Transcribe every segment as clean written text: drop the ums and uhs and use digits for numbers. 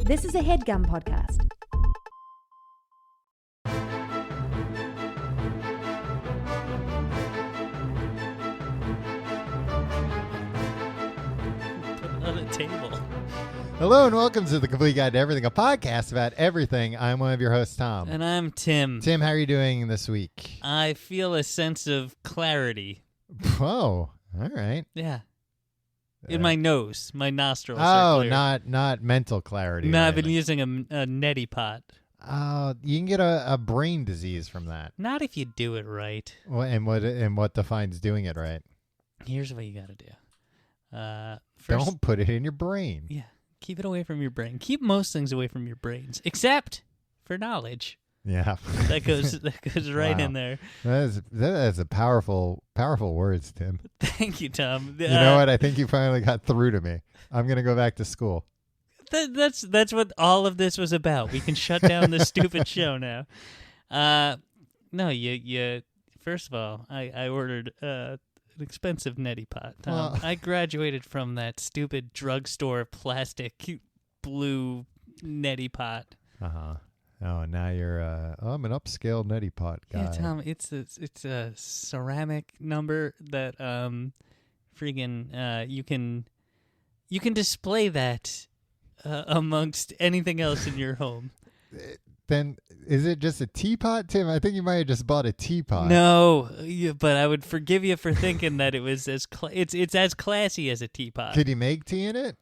This is a HeadGum podcast. Put it on a table. Hello and welcome to the Complete Guide to Everything, a podcast about everything. I'm one of your hosts, Tom. And I'm Tim. Tim, how are you doing this week? I feel a sense of clarity. Whoa, all right. Yeah. In my nose, my nostrils. Oh, are clear. not mental clarity. No, or I've been anything. using a neti pot. Oh, you can get a brain disease from that. Not if you do it right. And what defines doing it right? Here's what you got to do. First, Don't put it in your brain. Yeah, keep it away from your brain. Keep most things away from your brains, except for knowledge. Yeah, That goes right Wow. in there. that is a powerful words, Tim. Thank you, Tom. You know what? I think you finally got through to me. I'm gonna go back to school. That's what all of this was about. We can shut down this stupid show now. No, you. First of all, I ordered an expensive neti pot. Well- I graduated from that stupid drugstore plastic blue neti pot. Uh huh. Oh, now you're I'm an upscale neti pot guy. Yeah, Tom, it's a ceramic number that you can display that amongst anything else in your home. Then is it just a teapot, Tim? I think you might have just bought a teapot. No, but I would forgive you for thinking that it was it's as classy as a teapot. Could you make tea in it?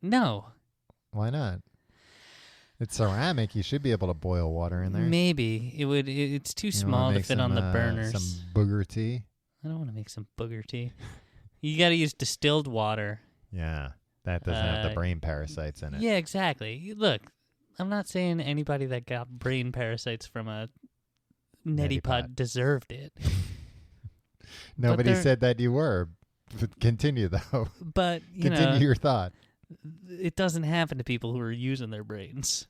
No, Why not? It's ceramic. You should be able to boil water in there. maybe it would. It's too You wanna small to make fit on the some, burners. Some booger tea. I don't want to make some booger tea. You got to use distilled water. Yeah, that doesn't have the brain parasites in it. Yeah, exactly. Look, I'm not saying anybody that got brain parasites from a neti pot pot. deserved it. Nobody they're- said that you were. But continue though. But, you Continue know, your thought. it doesn't happen to people who are using their brains.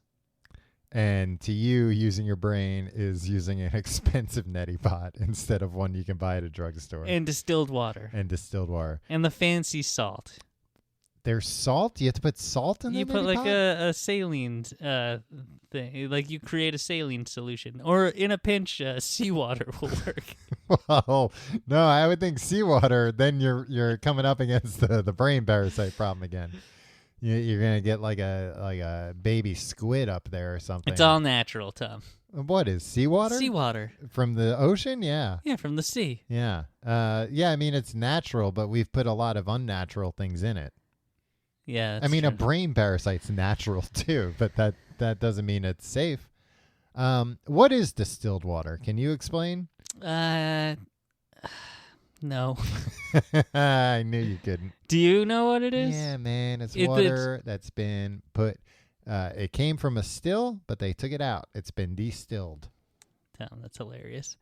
And to you, using your brain is using an expensive neti pot instead of one you can buy at a drugstore. And distilled water. And distilled water. And the fancy salt. There's salt? You have to put salt in the You put neti like pot? a saline thing. Like you create a saline solution. Or in a pinch, seawater will work. Well, no, I would think seawater. Then you're coming up against the brain parasite problem again. You're gonna get like a baby squid up there or something. It's all natural, Tom. What is seawater? Seawater. From the ocean? Yeah. Yeah, from the sea. Yeah. Yeah. I mean, it's natural, but we've put a lot of unnatural things in it. Yeah. I mean, true. a brain parasite's natural too, but that doesn't mean it's safe. What is distilled water? Can you explain? No. I knew you couldn't. Do you know what it is? Yeah, man, it's It's- water that's been put. It came from a still, but they took it out. It's been distilled. Tom, that's hilarious.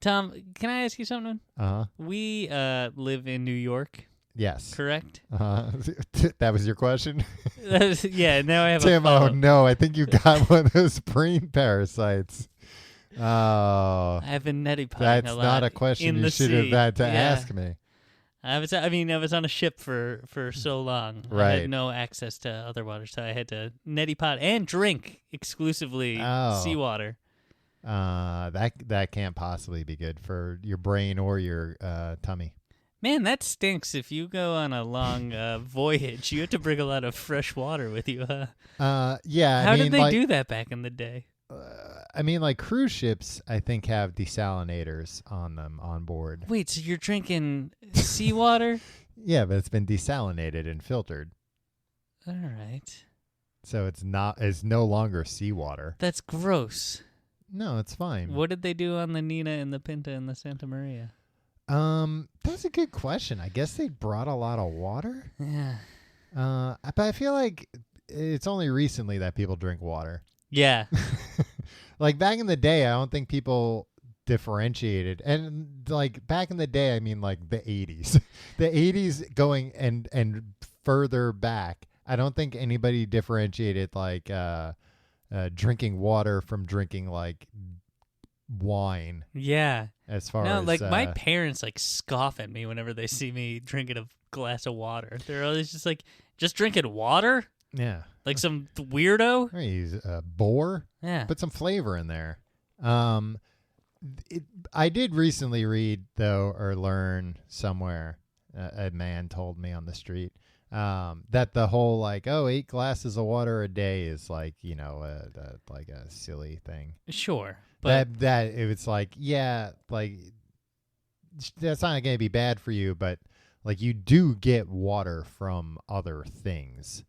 Tom, can I ask you something? Uh huh. We live in New York, Yes. correct? That was your question, Yeah, now I have Tim. a Oh follow-up. no, I think you got one of those brain parasites. Oh, I've been neti potting that's a lot not a question in you the should have sea. had to Yeah. ask me. I was on a ship for so long. I Right. had no access to other water, so I had to neti pot and drink exclusively Oh. seawater. That can't possibly be good for your brain or your tummy. Man, that stinks. If you go on a long voyage, you have to bring a lot of fresh water with you. Yeah. How I mean, did they like, do that back in the day? I mean, like cruise ships, I think have desalinators on them on board. Wait, so you're drinking seawater? Yeah, but it's been desalinated and filtered, All right. so it's no longer seawater. That's gross. No, it's fine. What did they do on the Nina and the Pinta and the Santa Maria? That's a good question. I guess they brought a lot of water. Yeah. But I feel like it's only recently that people drink water. Yeah. Like back in the day, I don't think people differentiated. And like back in the day, I mean like the 80s. The 80s going and further back, I don't think anybody differentiated like drinking water from drinking like wine. Yeah. As far No, as like my parents like scoff at me whenever they see me drinking a glass of water. They're always just like, just drinking water? Yeah. Like some weirdo. I use boar. Yeah. Put some flavor in there. I did recently read, though, or learn somewhere, a man told me on the street, that the whole, like, 8 glasses of water a day is like, like a silly thing. Sure. But That it was like, yeah, like, that's not going to be bad for you, but, like, you do get water from other things.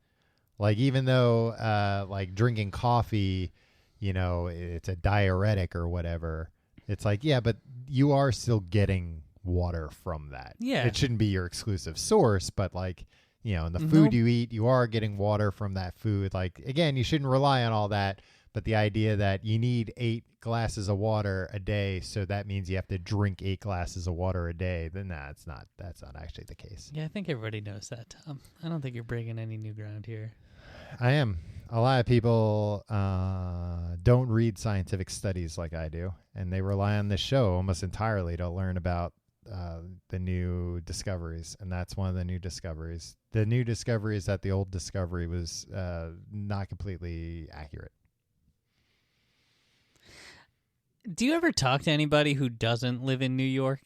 Like, even though, like, drinking coffee, it's a diuretic or whatever, it's like, yeah, but you are still getting water from that. Yeah. It shouldn't be your exclusive source, but, like, in the food you eat, you are getting water from that food. Like, again, you shouldn't rely on all that, but the idea that you need 8 glasses of water a day, so that means you have to drink 8 glasses of water a day, then that's not actually the case. yeah, I think everybody knows that, Tom. I don't think you're breaking any new ground here. I am. A lot of people don't read scientific studies like I do, and they rely on this show almost entirely to learn about the new discoveries, and that's one of the new discoveries. The new discovery is that the old discovery was not completely accurate. Do you ever talk to anybody who doesn't live in New York?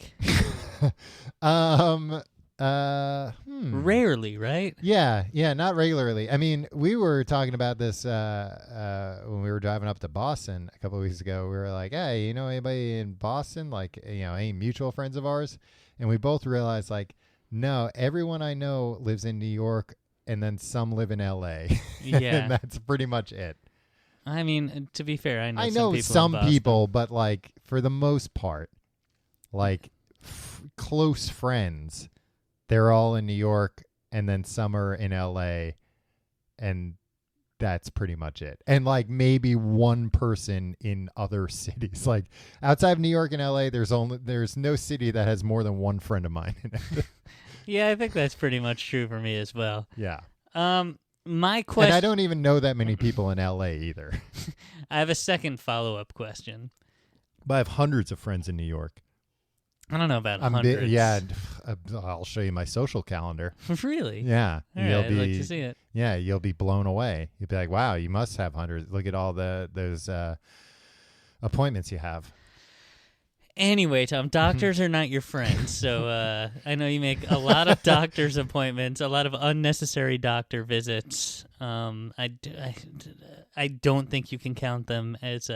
Rarely, right? Yeah, not regularly. I mean, we were talking about this when we were driving up to Boston a couple of weeks ago. We were like, hey, anybody in Boston? Like, any mutual friends of ours? And we both realized, like, no, everyone I know lives in New York, and then some live in L.A. Yeah. And that's pretty much it. I mean, to be fair, I know some people in people, but, like, for the most part, like, close friends, they're all in New York, and then some are in L.A., and that's pretty much it. And, like, maybe one person in other cities. Like, outside of New York and L.A., there's no city that has more than one friend of mine in it. Yeah, I think that's pretty much true for me as well. Yeah. My question... And I don't even know that many people in L.A. either. I have a second follow-up question. But I have hundreds of friends in New York. I don't know about hundreds. I'll show you my social calendar. Really? Yeah. All right, I'd like to see it. Yeah, you'll be blown away. You'll be like, wow, you must have hundreds. Look at all those appointments you have. Anyway, Tom, doctors are not your friends, so I know you make a lot of doctor's appointments, a lot of unnecessary doctor visits. I don't think you can count them as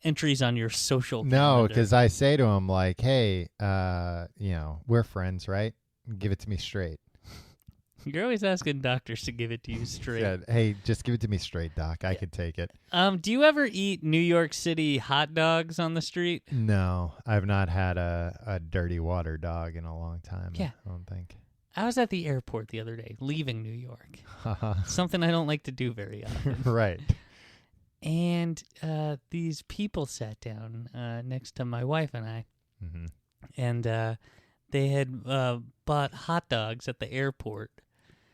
entries on your social calendar. No, because I say to them, like, hey, we're friends, right? Give it to me straight. You're always asking doctors to give it to you straight. Yeah, hey, just give it to me straight, Doc. I could take it. Do you ever eat New York City hot dogs on the street? No, I've not had a dirty water dog in a long time. Yeah. I don't think. I was at the airport the other day, leaving New York. Something I don't like to do very often. Right. And these people sat down next to my wife and I. Mm-hmm. And they had bought hot dogs at the airport.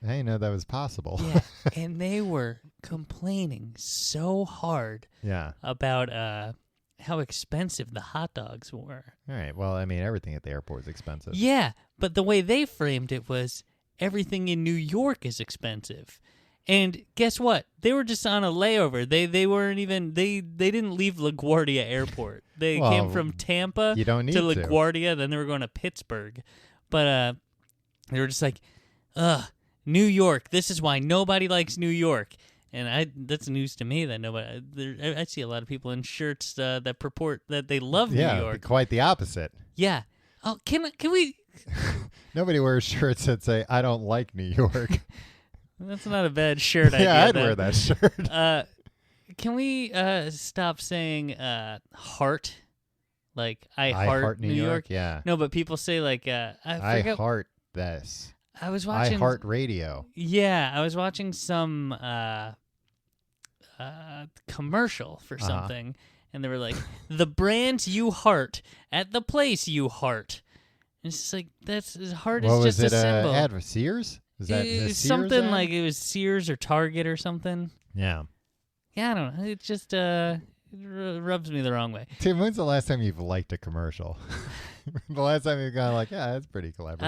I didn't know that was possible. Yeah, and they were complaining so hard about how expensive the hot dogs were. All right. Well, I mean, everything at the airport is expensive. Yeah, but the way they framed it was everything in New York is expensive. And guess what? They were just on a layover. They weren't even they didn't leave LaGuardia Airport. They came from Tampa to LaGuardia, then they were going to Pittsburgh. But they were just like, New York. This is why nobody likes New York. And that's news to me that nobody. I see a lot of people in shirts that purport that they love New York. Quite the opposite. Yeah. Oh, can we? Nobody wears shirts that say "I don't like New York." That's not a bad shirt idea. Yeah, I'd wear that shirt. Can we stop saying heart? Like I heart New York. Yeah. No, but people say like I heart this. I was watching. I heart radio. Yeah, I was watching some commercial for something, and they were like, "The brands you heart at the place you heart." And it's just like heart is just a symbol. Ad for Sears? Is that Sears something ad? like it was Sears or Target or something? Yeah. Yeah, I don't know. It just it rubs me the wrong way. Tim, when's the last time you've liked a commercial? The last time you've gone like, yeah, that's pretty clever.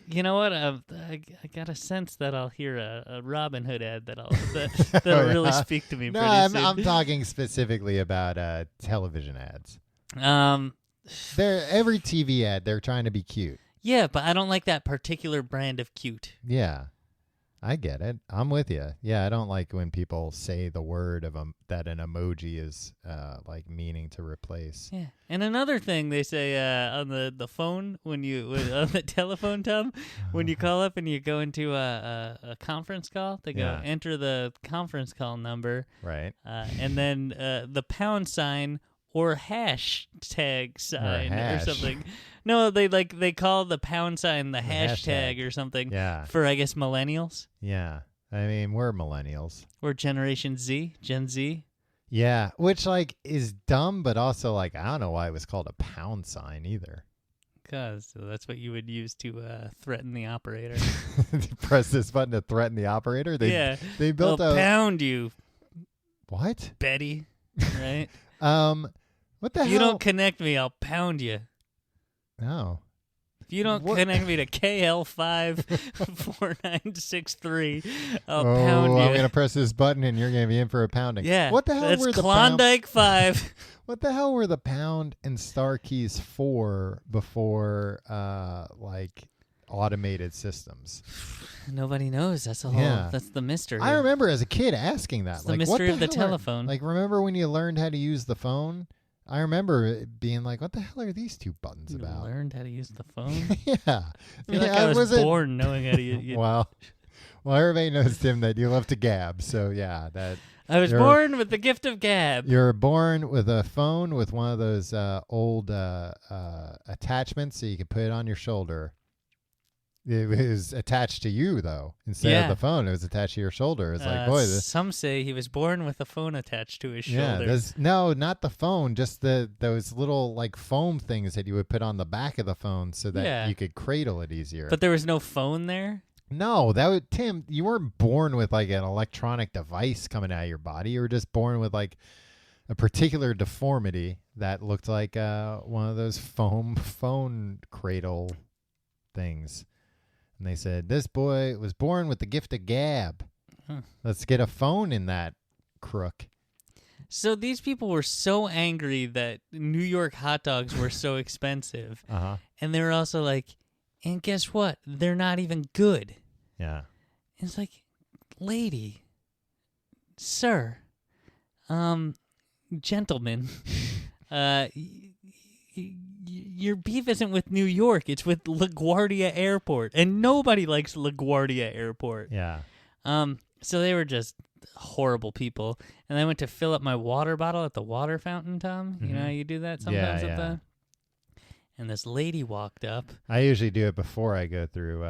You know what? I got a sense that I'll hear a Robin Hood ad that'll really speak to me No, pretty soon. I'm talking specifically about television ads. Um, Every TV ad, they're trying to be cute. yeah, but I don't like that particular brand of cute. Yeah, I get it. I'm with you. Yeah, I don't like when people say the word of that an emoji is like meaning to replace. Yeah, and another thing they say on the phone on the telephone, Tom, when you call up and you go into a conference call, they go enter the conference call number, Right. and then the pound sign or hashtag sign or something. No, they call the pound sign the hashtag or something. Yeah. For I guess millennials Yeah. I mean, we're millennials. or Generation Z, Gen Z. Yeah, which like is dumb, but also like I don't know why it was called a pound sign either. Because that's what you would use to threaten the operator. Press this button to threaten the operator. They built I'll a pound you, what? Betty. Right? What the If hell? you don't connect me, I'll pound you. No. If you don't connect me to KL54963, I'll pound you. I'm gonna press this button and you're gonna be in for a pounding. Yeah. What the hell That's were the Klondike 5. What the hell were the pound and star keys for before like automated systems? Nobody knows. That's the That's the mystery. I remember as a kid asking that. It's like, the mystery what of the hell telephone. Like, remember when you learned how to use the phone? I remember it being like, what the hell are these two buttons You about? learned how to use the phone? Yeah. I feel like I was born knowing how to use Well, everybody knows, Tim, that you love to gab. So, yeah, that I was born with the gift of gab. you're born with a phone with one of those old attachments so you can put it on your shoulder. It was attached to you, though. Instead of the phone, it was attached to your shoulder. It's like, boy. Some say he was born with a phone attached to his shoulder. No, not the phone. Just those little like foam things that you would put on the back of the phone so that you could cradle it easier. But there was no phone there? No, Tim, you weren't born with like an electronic device coming out of your body. You were just born with like a particular deformity that looked like one of those foam phone cradle things. And they said, this boy was born with the gift of gab. Huh. Let's get a phone in that crook. So these people were so angry that New York hot dogs were so expensive. Uh-huh. And they were also like, and guess what? They're not even good. Yeah. And it's like, lady, sir, gentlemen, your beef isn't with New York. It's with LaGuardia Airport. And nobody likes LaGuardia Airport. Yeah. So they were just horrible people. And I went to fill up my water bottle at the water fountain, Tom. Mm-hmm. You know how you do that sometimes Yeah, at yeah. the... And this lady walked up. I usually do it before I go through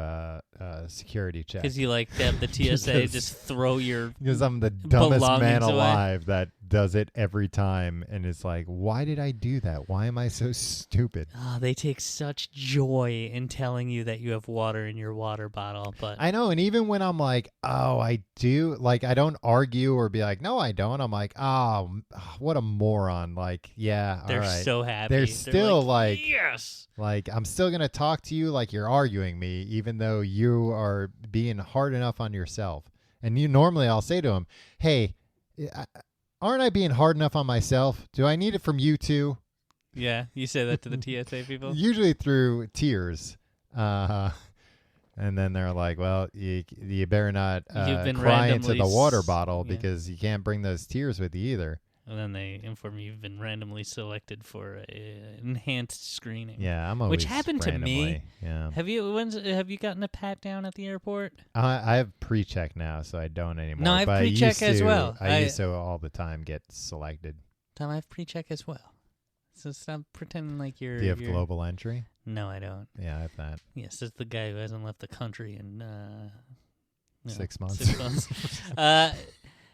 security check. Because you like to have the TSA just throw your... Because I'm the dumbest man belongings away. alive that does it every time. And it's like, why did I do that? Why am I so stupid? Oh, they take such joy in telling you that you have water in your water bottle. But I know. And even when I'm like, oh, I do, like, I don't argue or be like, no, I don't. I'm like, oh, what a moron. Like, yeah, they're all right. so happy. They're still like, yes. Like, I'm still going to talk to you like you're arguing me, even though you are being hard enough on yourself. And normally I'll say to them, hey, aren't I being hard enough on myself? Do I need it from you too? Yeah, you say that to the TSA people? Usually through tears. And then they're like, well, you better not cry into the water bottle because you can't bring those tears with you either. And then they inform you you've been randomly selected for enhanced screening. Yeah, I'm always which happened randomly, to me. Yeah. Have you gotten a pat down at the airport? I have pre-check now, so I don't anymore. No, I have but pre-check as well. I used to all the time get selected. Tom, I have pre-check as well. So stop pretending like you're... Do you have global entry? No, I don't. Yeah, I have that. Yes, it's the guy who hasn't left the country in 6 months. 6 months.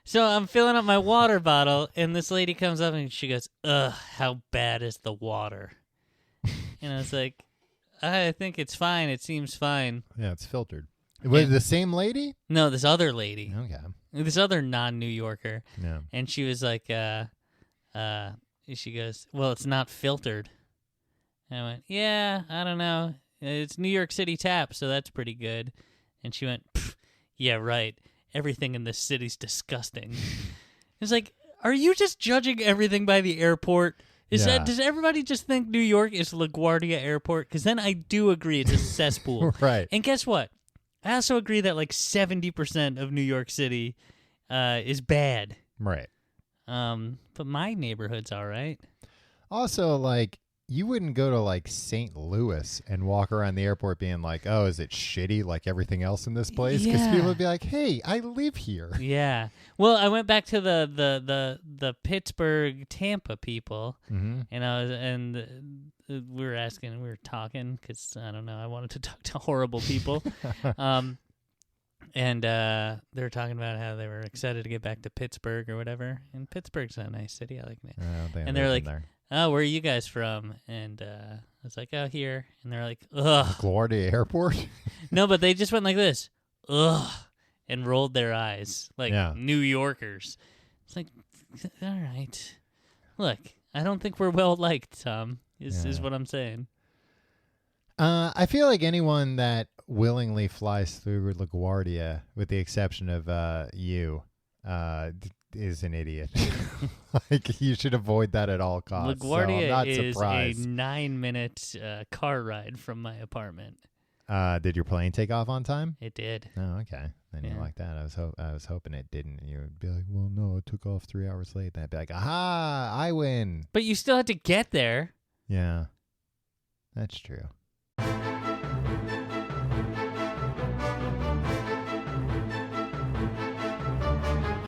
So I'm filling up my water bottle, and this lady comes up and she goes, ugh, how bad is the water? And I was like, I think it's fine. It seems fine. Yeah, it's filtered. Was it the same lady? No, this other lady. Okay. This other non-New Yorker. Yeah. And she was like, she goes, well, it's not filtered. And I went, yeah, I don't know. It's New York City Tap, so that's pretty good. And she went, yeah, right. Everything in this city's disgusting. It's like, are you just judging everything by the airport? Does everybody just think New York is LaGuardia Airport? Because then I do agree it's a cesspool. Right. And guess what? I also agree that like 70% of New York City is bad. Right. But my neighborhood's all right. Also, like, you wouldn't go to like St. Louis and walk around the airport being like, "Oh, is it shitty like everything else in this place?" Because people would be like, "Hey, I live here." Yeah. Well, I went back to the Pittsburgh Tampa people, and we were talking because I don't know, I wanted to talk to horrible people, and they were talking about how they were excited to get back to Pittsburgh or whatever. And Pittsburgh's a nice city. I like it. And they're like, "Oh, where are you guys from?" And I was like, "Oh, here." And they're like, "Ugh." LaGuardia Airport? No, but they just went like this, "Ugh," and rolled their eyes like New Yorkers. It's like, all right. Look, I don't think we're well liked, Tom, is what I'm saying. I feel like anyone that willingly flies through LaGuardia, with the exception of you, is an idiot. Like, you should avoid that at all costs. LaGuardia so I'm not is surprised. a 9-minute car ride from my apartment. Did your plane take off on time? It did. Oh, okay. Then you like that. I was hoping it didn't. You would be like, "Well, no, it took off 3 hours late." Then I'd be like, "Aha, I win." But you still had to get there. Yeah, that's true.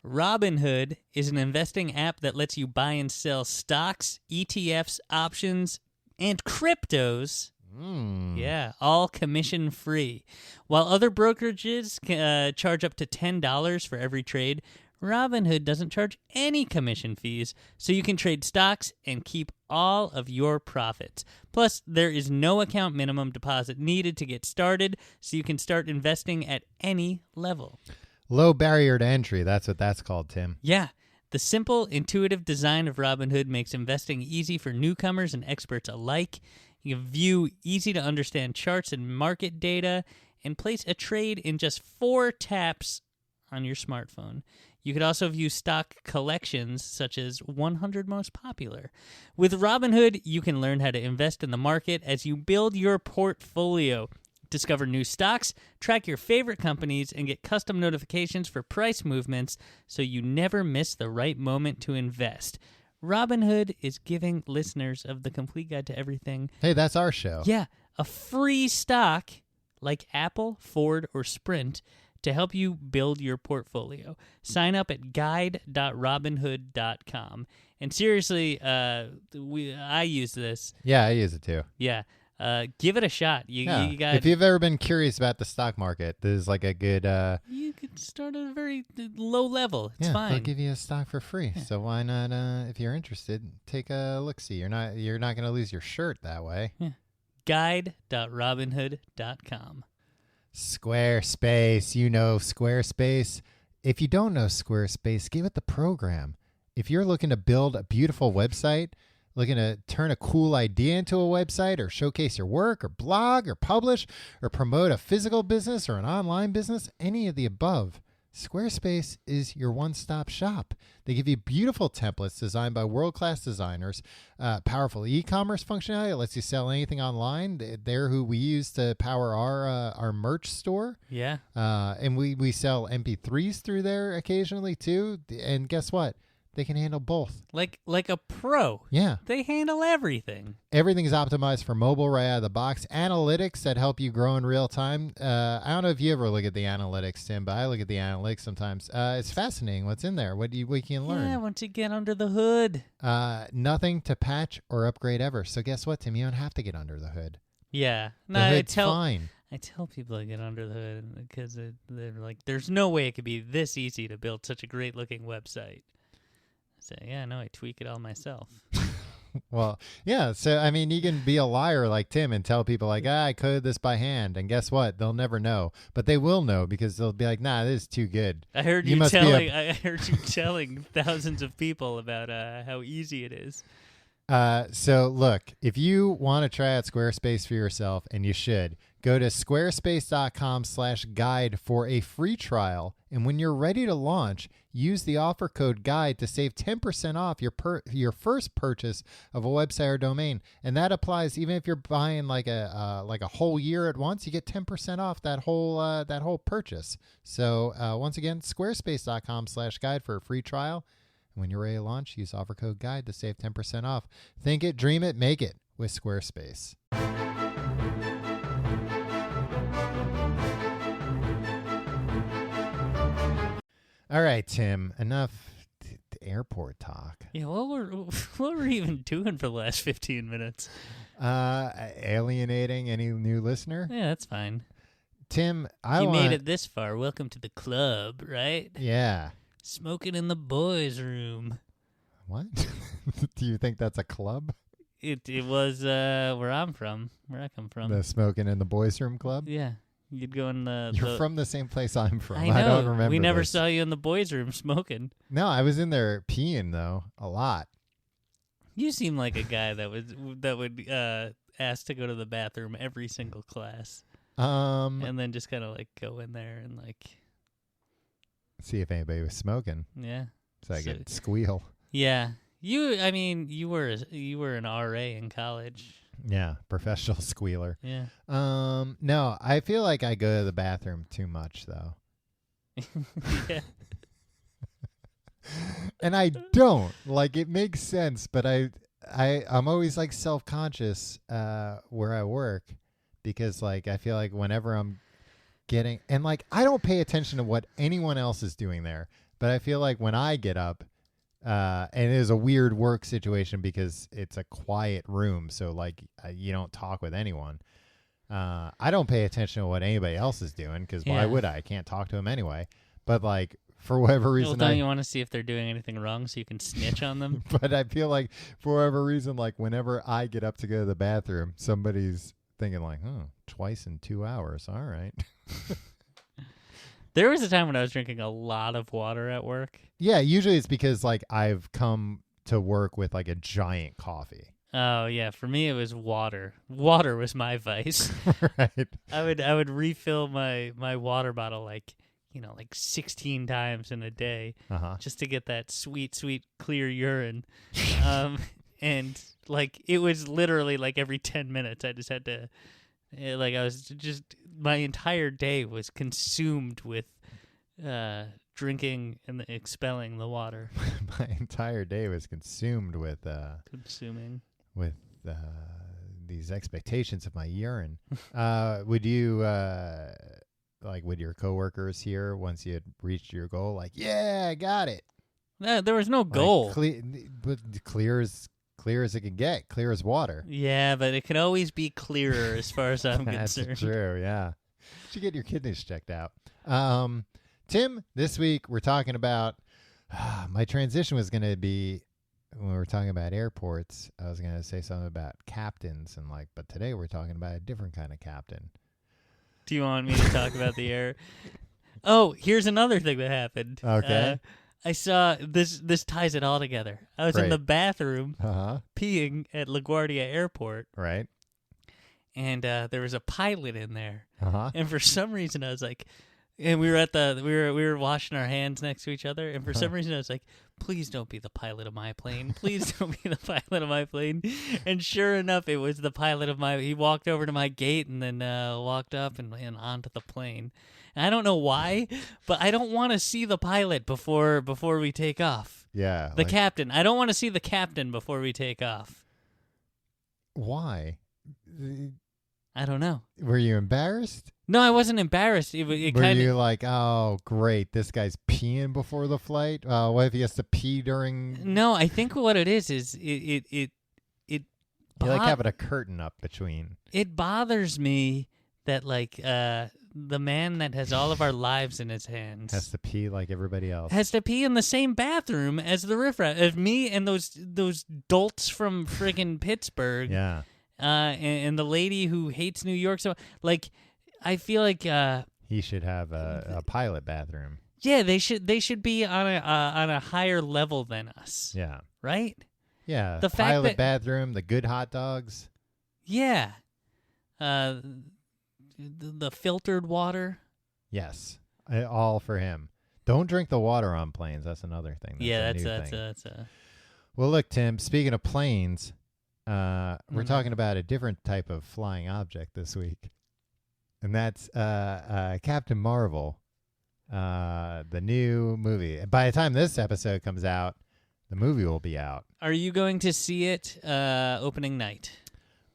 Robinhood is an investing app that lets you buy and sell stocks, ETFs, options, and cryptos. Yeah, all commission free. While other brokerages charge up to $10 for every trade, Robinhood doesn't charge any commission fees, so you can trade stocks and keep all of your profits. Plus, there is no account minimum deposit needed to get started, so you can start investing at any level. Low barrier to entry. That's what that's called, Tim. Yeah. The simple, intuitive design of Robinhood makes investing easy for newcomers and experts alike. You can view easy-to-understand charts and market data and place a trade in just 4 taps on your smartphone. You could also view stock collections such as 100 most popular. With Robinhood, you can learn how to invest in the market as you build your portfolio. Discover new stocks, track your favorite companies, and get custom notifications for price movements so you never miss the right moment to invest. Robinhood is giving listeners of The Complete Guide to Everything... Hey, that's our show. Yeah, a free stock like Apple, Ford, or Sprint to help you build your portfolio. Sign up at guide.robinhood.com. And seriously, I use this. Yeah, I use it too. Yeah. Give it a shot. You got. If you've ever been curious about the stock market, this is like a good. You could start at a very low level. It's fine. They'll give you a stock for free. Yeah. So why not? If you're interested, take a look. See, you're not going to lose your shirt that way. Yeah. Guide.robinhood.com. Squarespace. You know Squarespace. If you don't know Squarespace, give it the program. If you're looking to build a beautiful website, looking to turn a cool idea into a website, or showcase your work, or blog, or publish, or promote a physical business or an online business, any of the above, Squarespace is your one-stop shop. They give you beautiful templates designed by world-class designers, powerful e-commerce functionality that lets you sell anything online. They're who we use to power our merch store. Yeah. And we sell MP3s through there occasionally too. And guess what? They can handle both. Like a pro. Yeah. They handle everything. Everything's optimized for mobile right out of the box. Analytics that help you grow in real time. I don't know if you ever look at the analytics, Tim, but I look at the analytics sometimes. It's fascinating what's in there. What you can learn. Yeah, once you get under the hood. Nothing to patch or upgrade ever. So guess what, Tim? You don't have to get under the hood. Yeah. No, the hood's fine. I tell people to get under the hood because they're like, there's no way it could be this easy to build such a great-looking website. So, yeah, no, I tweak it all myself. Well, yeah. So, I mean, you can be a liar like Tim and tell people like, I coded this by hand. And guess what? They'll never know. But they will know because they'll be like, nah, this is too good. I heard you telling thousands of people about how easy it is. So look, if you want to try out Squarespace for yourself, and you should, go to squarespace.com/guide for a free trial. And when you're ready to launch, use the offer code GUIDE to save 10% off your first purchase of a website or domain. And that applies even if you're buying like a whole year at once. You get 10% off that whole purchase. So once again, squarespace.com/guide for a free trial. When you're ready to launch, use offer code GUIDE to save 10% off. Think it, dream it, make it with Squarespace. All right, Tim, enough airport talk. Yeah, what were we even doing for the last 15 minutes? Alienating any new listener? Yeah, that's fine. Tim, You made it this far. Welcome to the club, right? Yeah. Smoking in the boys' room. What? Do you think that's a club? It was where I come from. The Smoking in the Boys' Room Club? Yeah. You'd go in the... You're from the same place I'm from. I know. I don't remember We never this. saw you in the boys' room smoking. No, I was in there peeing, though, a lot. You seem like a guy that would ask to go to the bathroom every single class. And then just kind of like go in there and like... See if anybody was smoking. Yeah. So I could squeal. Yeah. You were an RA in college. Yeah, professional squealer. Yeah. No, I feel like I go to the bathroom too much, though. Yeah. And I don't. Like, it makes sense, but I'm always like self-conscious where I work because like I feel like whenever I'm getting, and like I don't pay attention to what anyone else is doing there, but I feel like when I get up, and it is a weird work situation because it's a quiet room, so like you don't talk with anyone. I don't pay attention to what anybody else is doing because why would I? I can't talk to them anyway. But like for whatever reason, don't you want to see if they're doing anything wrong so you can snitch on them? But I feel like for whatever reason, like whenever I get up to go to the bathroom, somebody's thinking like, "Oh, twice in 2 hours. All right." There was a time when I was drinking a lot of water at work. Yeah, usually it's because like I've come to work with like a giant coffee. Oh yeah, for me it was water. Water was my vice. Right. I would refill my water bottle like 16 times in a day just to get that sweet clear urine. And like it was literally like every 10 minutes I just had to like I was just my entire day was consumed with drinking and expelling the water. My entire day was consumed with consuming with these expectations of my urine. Would you like would your coworkers here once you had reached your goal like, yeah, I got it? There was no goal. But clear as it can get, clear as water. Yeah, but it can always be clearer as far as I'm concerned. That's true, yeah. You should get your kidneys checked out. Tim, this week we're talking about my transition was going to be when we were talking about airports, I was going to say something about captains and like, but today we're talking about a different kind of captain. Do you want me to talk about the air? Oh, here's another thing that happened. Okay. I saw this ties it all together. I was in the bathroom peeing at LaGuardia Airport. Right. And there was a pilot in there. Uh-huh. And for some reason I was like, and we were washing our hands next to each other, and for some reason I was like, please don't be the pilot of my plane. Please don't be the pilot of my plane. And sure enough, it was the pilot of he walked over to my gate and then walked up and onto the plane. And I don't know why, but I don't want to see the pilot before we take off. Yeah. The captain. I don't want to see the captain before we take off. Why? I don't know. Were you embarrassed? No, I wasn't embarrassed. Were you like, oh, great, this guy's peeing before the flight? What if he has to pee during? No, I think what it is it. You like having a curtain up between. It bothers me that like the man that has all of our lives in his hands has to pee like everybody else. Has to pee in the same bathroom as the riffraff, as me and those dolts from friggin' Pittsburgh. Yeah. And the lady who hates New York so like. I feel like he should have a pilot bathroom. Yeah, they should be on a higher level than us. Yeah. Right? Yeah, The fact pilot that- bathroom, the good hot dogs. Yeah. The filtered water. Yes, all for him. Don't drink the water on planes. That's another thing. That's a new thing. That's a. Well, look, Tim. Speaking of planes, we're Mhm. talking about a different type of flying object this week, and that's Captain Marvel, the new movie. By the time this episode comes out, the movie will be out. Are you going to see it opening night?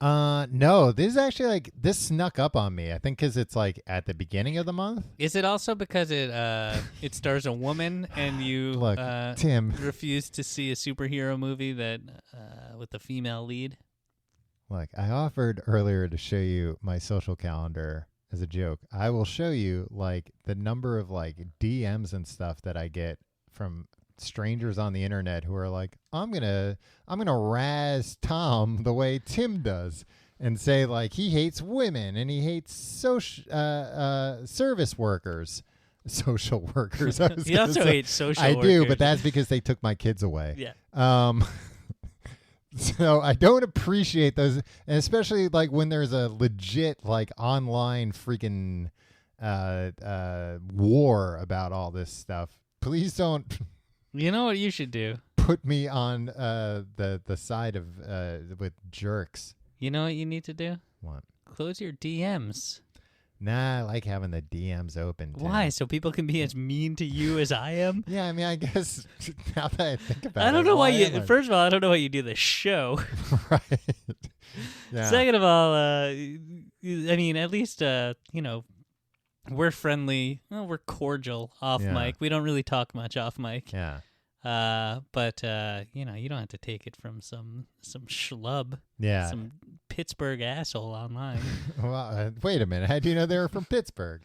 No, this is actually this snuck up on me. I think because it's at the beginning of the month. Is it also because it stars a woman and you Look, Tim. refuse to see a superhero movie that with a female lead? Look, I offered earlier to show you my social calendar as a joke. I will show you the number of DMs and stuff that I get from strangers on the internet who are like, I'm gonna razz Tom the way Tim does and say he hates women and he hates service workers. Social workers. He also hates social I workers. do, but that's because they took my kids away. Yeah. So I don't appreciate those, and especially when there's a legit online freaking war about all this stuff. Please don't You know what you should do? put me on the side of with jerks. You know what you need to do? What? Close your DMs. Nah, I like having the DMs open. Tim. Why? So people can be as mean to you as I am? Yeah, I mean, I guess now that I think about it, I don't know why you. am I? First of all, I don't know why you do the show. Right. Yeah. Second of all, I mean, at least we're friendly. Well, we're cordial off Yeah. mic. We don't really talk much off mic. Yeah. But you don't have to take it from some schlub, Yeah. some Pittsburgh asshole online. Well, wait a minute. How do you know they were from Pittsburgh?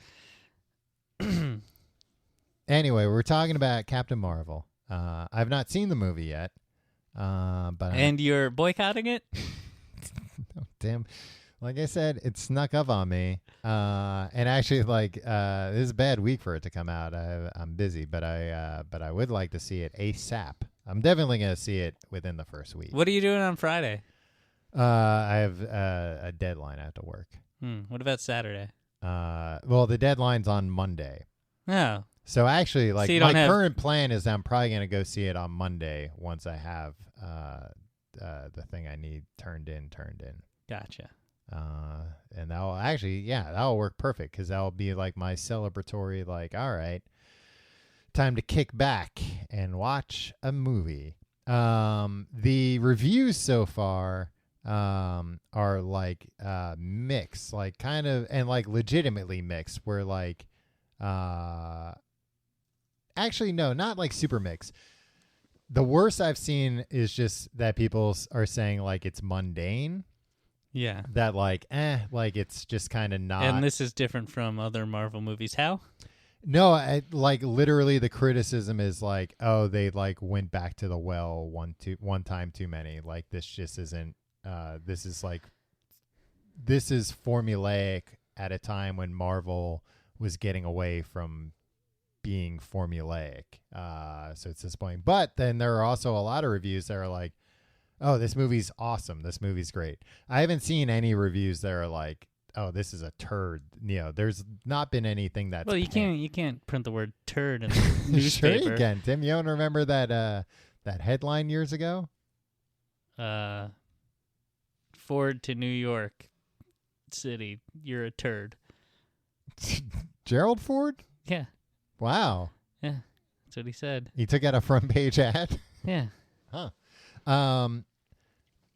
Anyway, we're talking about Captain Marvel. I've not seen the movie yet, but And you're boycotting it? damn, like I said, it snuck up on me. And actually, this is a bad week for it to come out. I'm busy, but I would like to see it ASAP. I'm definitely gonna see it within the first week. What are you doing on Friday? I have a deadline I have to work. What about Saturday? Well, the deadline's on Monday. Oh, So actually, So you my don't have- current plan is I'm probably going to go see it on Monday once I have the thing I need turned in. gotcha. And that'll work perfect because that'll be my celebratory, all right, time to kick back and watch a movie. The reviews so far are mixed, kind of, and legitimately mixed, where actually, no, not super mixed. The worst I've seen is just that people are saying it's mundane. Yeah. That it's just kind of not. And this is different from other Marvel movies. How? No, literally the criticism is oh, they went back to the well one time too many. This just isn't. This is formulaic at a time when Marvel was getting away from being formulaic. So it's disappointing. But then there are also a lot of reviews that are oh, this movie's awesome. This movie's great. I haven't seen any reviews that are oh, this is a turd. There's not been anything that's. Well, you can't print the word turd in the newspaper. Sure you can, Tim. You don't remember that headline years ago? Ford to New York City, you're a turd. Gerald Ford? Yeah, Wow. that's what he said. He took out a front page ad? Yeah. Huh.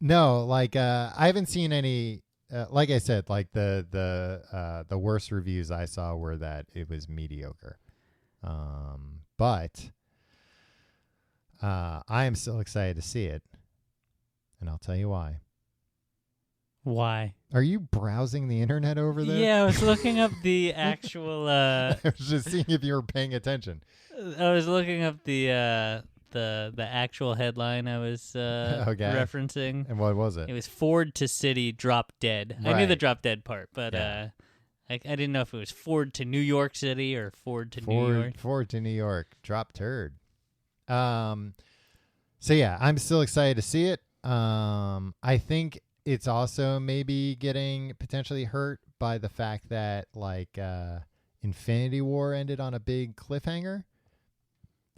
No, I haven't seen any. Like I said, the worst reviews I saw were that it was mediocre. But I am still excited to see it, and I'll tell you why. Why? Are you browsing the internet over there? Yeah, I was looking up the actual. I was just seeing if you were paying attention. I was looking up the actual headline I was referencing. And what was it? It was Ford to City drop dead. I knew the Right. drop dead part, but Yeah. I didn't know if it was Ford to New York City or Ford to New York. Ford to New York. Drop turd. So yeah, I'm still excited to see it. I think it's also maybe getting potentially hurt by the fact that like Infinity War ended on a big cliffhanger.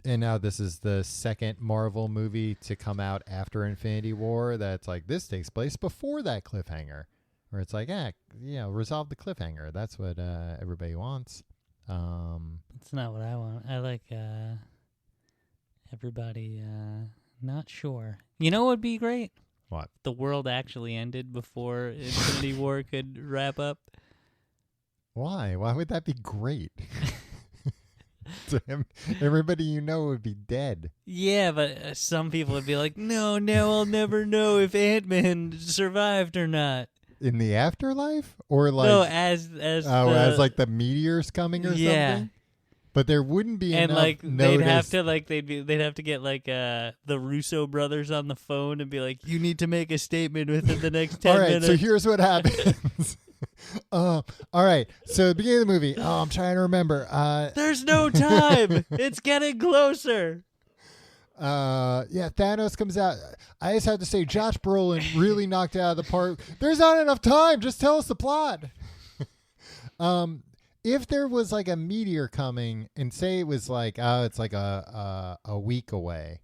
And now this is the second Marvel movie to come out after Infinity War that's like, this takes place before that cliffhanger. Where it's like, resolve the cliffhanger. That's what everybody wants. That's not what I want. I like everybody not sure. You know what would be great? What? The world actually ended before Infinity War could wrap up. Why? Why would that be great? To him, everybody you know would be dead. Yeah, but some people would be like, no, now I'll never know if Ant-Man survived or not. In the afterlife? Or like No, as like the meteors coming or something? But there wouldn't be and enough like notice. they'd have to get like the Russo brothers on the phone and be like, you need to make a statement within the next 10 All right, minutes. so here's what happens. All right, so the beginning of the movie. Oh, I'm trying to remember. There's no time. It's getting closer. Thanos comes out. I just have to say, Josh Brolin really knocked it out of the park. There's not enough time. Just tell us the plot. If there was like a meteor coming, and say it was like, it's like a week away.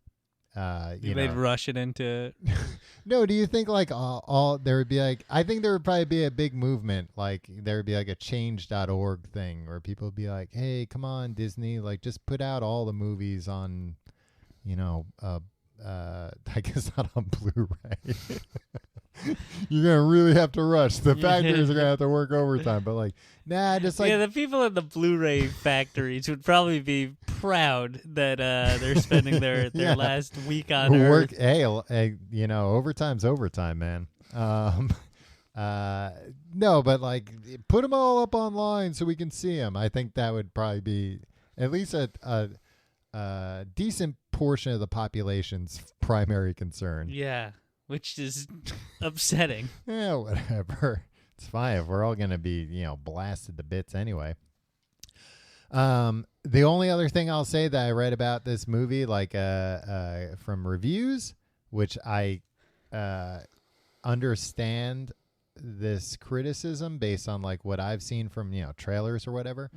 They'd rush it into. No, do you think like all there would be like? I think there would probably be a big movement. Like there would be like a change.org thing where people would be like, "Hey, come on, Disney! Like just put out all the movies on, I guess not on Blu-ray." You're gonna really have to rush. The factories are gonna have to work overtime. But like, just like the people in the Blu-ray factories would probably be proud that they're spending their last week on Earth. Overtime's overtime, man. No, but like, put them all up online so we can see them. I think that would probably be at least a decent portion of the population's primary concern. Yeah. Which is upsetting. Yeah, whatever. It's fine if we're all going to be, blasted to bits anyway. The only other thing I'll say that I read about this movie, like from reviews, which I understand this criticism based on like what I've seen from, trailers or whatever,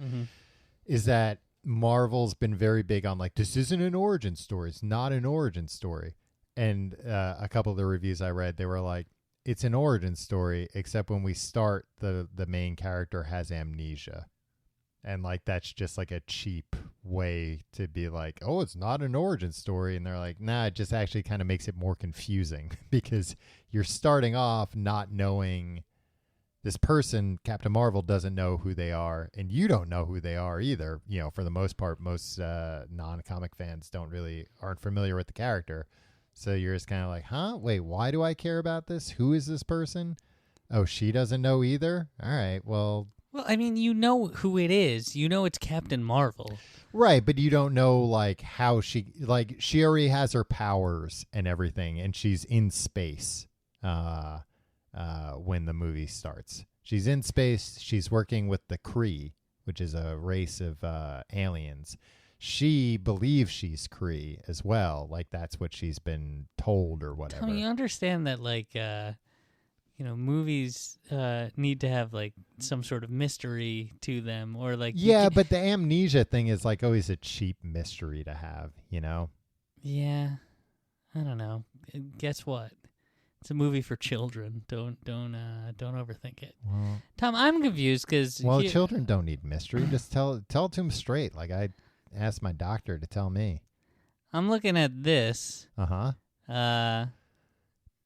is that Marvel's been very big on like, this isn't an origin story. It's not an origin story. And a couple of the reviews I read, they were like, it's an origin story, except when we start, the main character has amnesia. And like, that's just like a cheap way to be like, oh, it's not an origin story. And they're like, nah, it just actually kind of makes it more confusing because you're starting off not knowing this person. Captain Marvel doesn't know who they are, and you don't know who they are either. For the most part, most non-comic fans aren't familiar with the character. So you're just kind of like, huh? Wait, why do I care about this? Who is this person? Oh, she doesn't know either? All right, well... Well, I mean, you know who it is. You know it's Captain Marvel. Right, but you don't know, like, how she... Like, she already has her powers and everything, and she's in space when the movie starts. She's in space. She's working with the Kree, which is a race of aliens. She believes she's Kree as well. Like, that's what she's been told or whatever. I mean, you understand that, like, movies need to have, like, some sort of mystery to them. Or, like... Yeah, but the amnesia thing is, like, always a cheap mystery to have, Yeah. I don't know. Guess what? It's a movie for children. Don't overthink it. Well, Tom, I'm confused because... Well, children don't need mystery. Just tell it to them straight. Like, I asked my doctor to tell me. I'm looking at this. The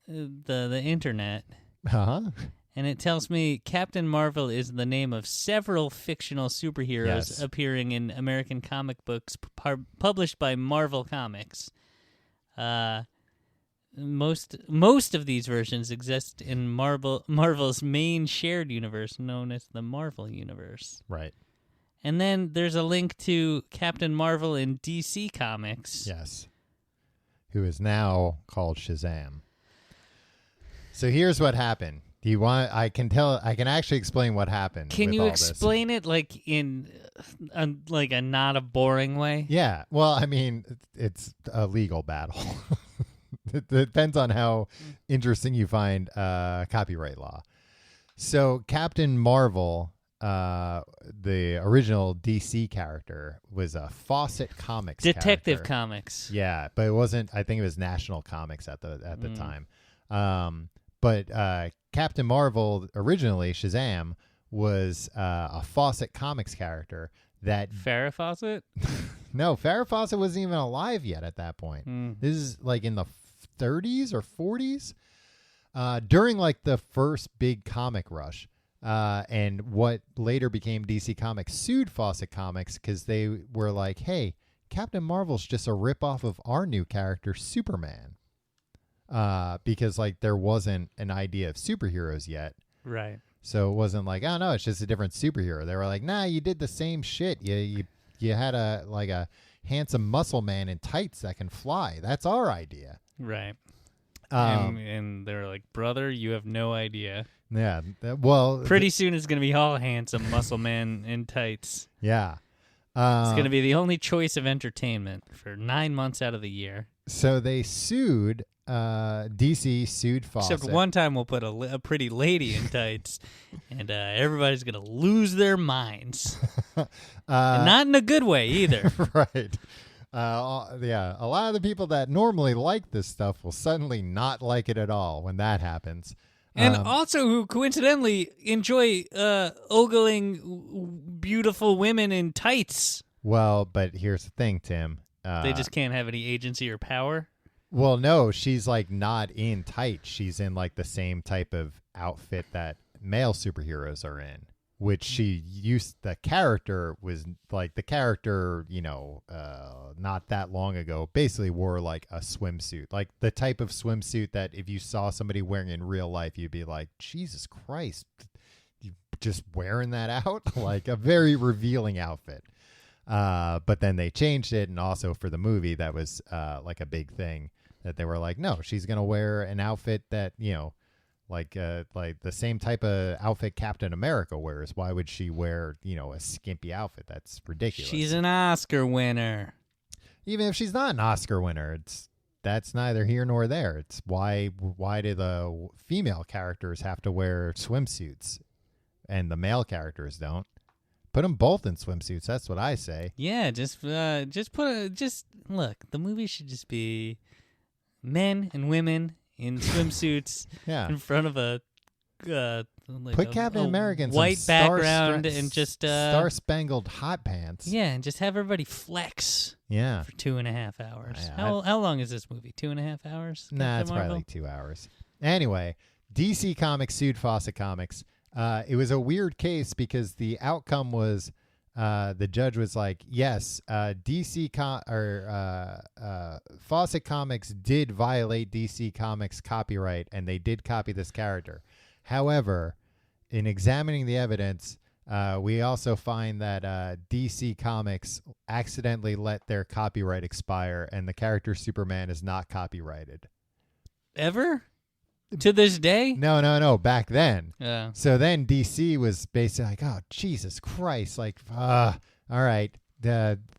internet. And it tells me Captain Marvel is the name of several fictional superheroes appearing in American comic books published by Marvel Comics. Most of these versions exist in Marvel's main shared universe known as the Marvel Universe. Right. And then there's a link to Captain Marvel in DC Comics. Yes. Who is now called Shazam. So here's what happened. Do you want? I can actually explain what happened. Can you explain this. It like in a not a boring way? Yeah. Well, I mean, it's a legal battle. It depends on how interesting you find copyright law. So Captain Marvel, the original DC character, was a Fawcett Comics Detective character. Comics. Yeah, but it wasn't. I think it was National Comics at the time. But Captain Marvel originally, Shazam, was a Fawcett Comics character that Farrah Fawcett? no, Farrah Fawcett wasn't even alive yet at that point. This is like in the 30s or 40s, during like the first big comic rush. And what later became DC Comics sued Fawcett Comics because they were like, hey, Captain Marvel's just a ripoff of our new character, Superman. Because like there wasn't an idea of superheroes yet. Right. So it wasn't like, oh no, it's just a different superhero. They were like, nah, you did the same shit. You had a handsome muscle man in tights that can fly. That's our idea. Right. And they're like, brother, you have no idea. Yeah. Well, Pretty soon it's going to be all handsome muscle man in tights. yeah. It's going to be the only choice of entertainment for 9 months out of the year. So they sued, DC sued Fawcett. Except one time we'll put a pretty lady in tights, and everybody's going to lose their minds. And not in a good way either. Right. Yeah, a lot of the people that normally like this stuff will suddenly not like it at all when that happens. And also who coincidentally enjoy ogling beautiful women in tights. Well, but here's the thing, Tim. They just can't have any agency or power. Well, no, she's like not in tights. She's in like the same type of outfit that male superheroes are in, which she used. The character was like not that long ago, basically wore like a swimsuit, like the type of swimsuit that if you saw somebody wearing in real life, you'd be like, Jesus Christ, you just wearing that out? Like a very revealing outfit. But then they changed it. And also for the movie, that was like a big thing that they were like, no, she's going to wear an outfit that, like the same type of outfit Captain America wears. Why would she wear, a skimpy outfit? That's ridiculous. She's an Oscar winner. Even if she's not an Oscar winner, that's neither here nor there. It's why do the female characters have to wear swimsuits and the male characters don't? Put them both in swimsuits. That's what I say. Yeah, just look. The movie should just be men and women in swimsuits Yeah. in front of a Put Captain America in white some background and just star-spangled hot pants. yeah, and just have everybody flex Yeah. for 2.5 hours. Yeah, How long is this movie? 2.5 hours? Nah, Captain it's probably Marvel? like 2 hours. Anyway, DC Comics sued Fawcett Comics. It was a weird case because the outcome was the judge was like, yes, Fawcett Comics did violate DC Comics copyright and they did copy this character. However, in examining the evidence, we also find that DC Comics accidentally let their copyright expire and the character Superman is not copyrighted. Ever? To this day? No, back then. Yeah. So then DC was basically like, oh, Jesus Christ. Like, all right,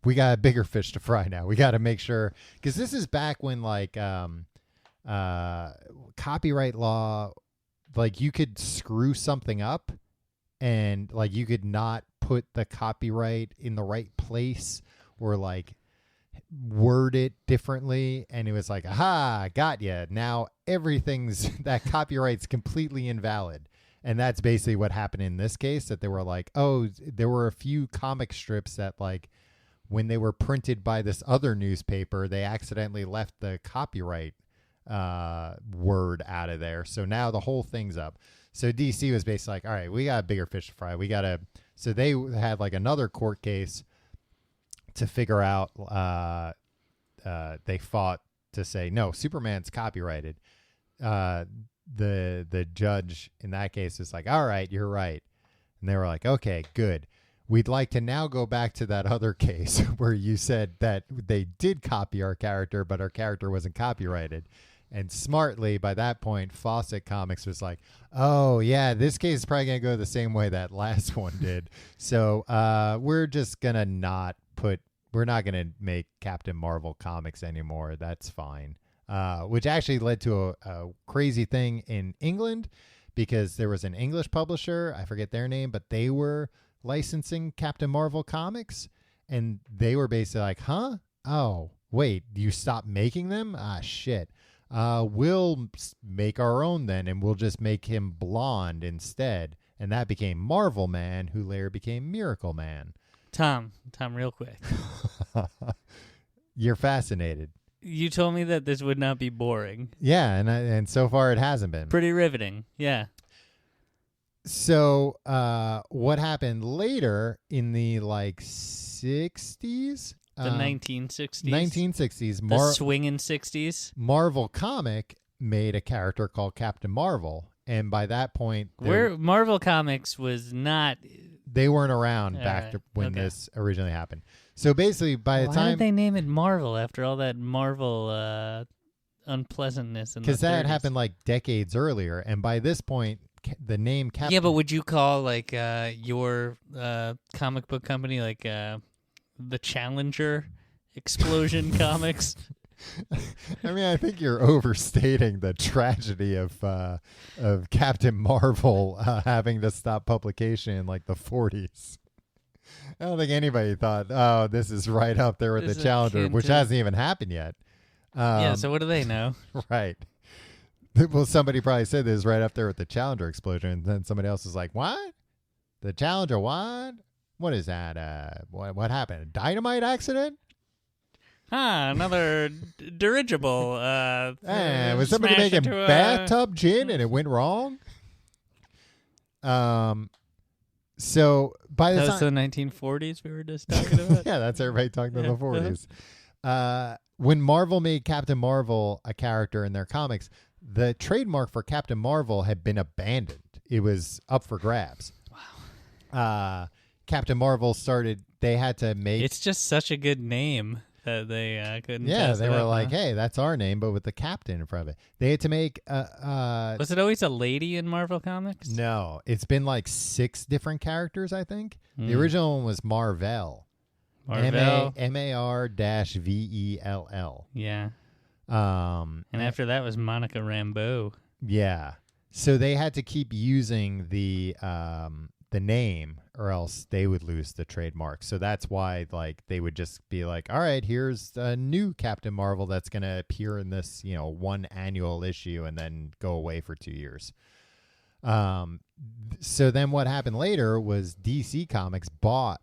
we got a bigger fish to fry now. We got to make sure. Because this is back when, like, copyright law, like, you could screw something up and, like, you could not put the copyright in the right place or, like, word it differently, and it was like, aha, got ya. Now everything's that copyright's completely invalid. And that's basically what happened in this case, that they were like, oh, there were a few comic strips that, like, when they were printed by this other newspaper, they accidentally left the copyright word out of there. So now the whole thing's up. So DC was basically like, all right, we got a bigger fish to fry. So they had like another court case to figure out, they fought to say, no, Superman's copyrighted. The judge in that case is like, all right, you're right. And they were like, okay, good. We'd like to now go back to that other case where you said that they did copy our character, but our character wasn't copyrighted. And smartly, by that point, Fawcett Comics was like, oh, yeah, this case is probably going to go the same way that last one did. So we're just going to we're not going to make Captain Marvel comics anymore. That's fine. which actually led to a crazy thing in England because there was an English publisher, I forget their name, but they were licensing Captain Marvel comics, and they were basically like, huh? Oh, wait, you stopped making them? Ah, shit. We'll make our own then, and we'll just make him blonde instead. And that became Marvel Man, who later became Miracle Man. Tom, real quick. You're fascinated. You told me that this would not be boring. Yeah, and so far it hasn't been. Pretty riveting. Yeah. So what happened later in the 60s? The 1960s. 1960s. The swinging 60s. Marvel Comic made a character called Captain Marvel. And by that point... Marvel Comics was not... They weren't around back to when this originally happened. So basically, by the time... Why did they name it Marvel after all that Marvel unpleasantness? Because that happened decades earlier. And by this point, the name Captain... Yeah, but would you call your comic book company the Challenger Explosion Comics? I mean, I think you're overstating the tragedy of Captain Marvel having to stop publication in the 40s. I don't think anybody thought, oh, this is right up there with the Challenger, which hasn't even happened yet. Yeah, so what do they know? Right. Well, somebody probably said this is right up there with the Challenger explosion, and then somebody else is like, what? The Challenger what? What is that? What happened? A dynamite accident? Another dirigible. Was somebody making bathtub gin and it went wrong? So by the time... the 1940s we were just talking about? Yeah, that's everybody talking about the 40s. When Marvel made Captain Marvel a character in their comics, the trademark for Captain Marvel had been abandoned. It was up for grabs. Wow. Captain Marvel they had to make... It's just such a good name that they couldn't... Yeah, they were like, hey, that's our name, but with the captain in front of it. They had to make... Was it always a lady in Marvel Comics? No. It's been 6 different characters, I think. The original one was Marvel. Marvel. MAR-VELL. Yeah. And after that was Monica Rambeau. Yeah. So they had to keep using the name, or else they would lose the trademark. So that's why they would just be like, all right, here's a new Captain Marvel that's going to appear in this, one annual issue and then go away for 2 years. So then what happened later was DC Comics bought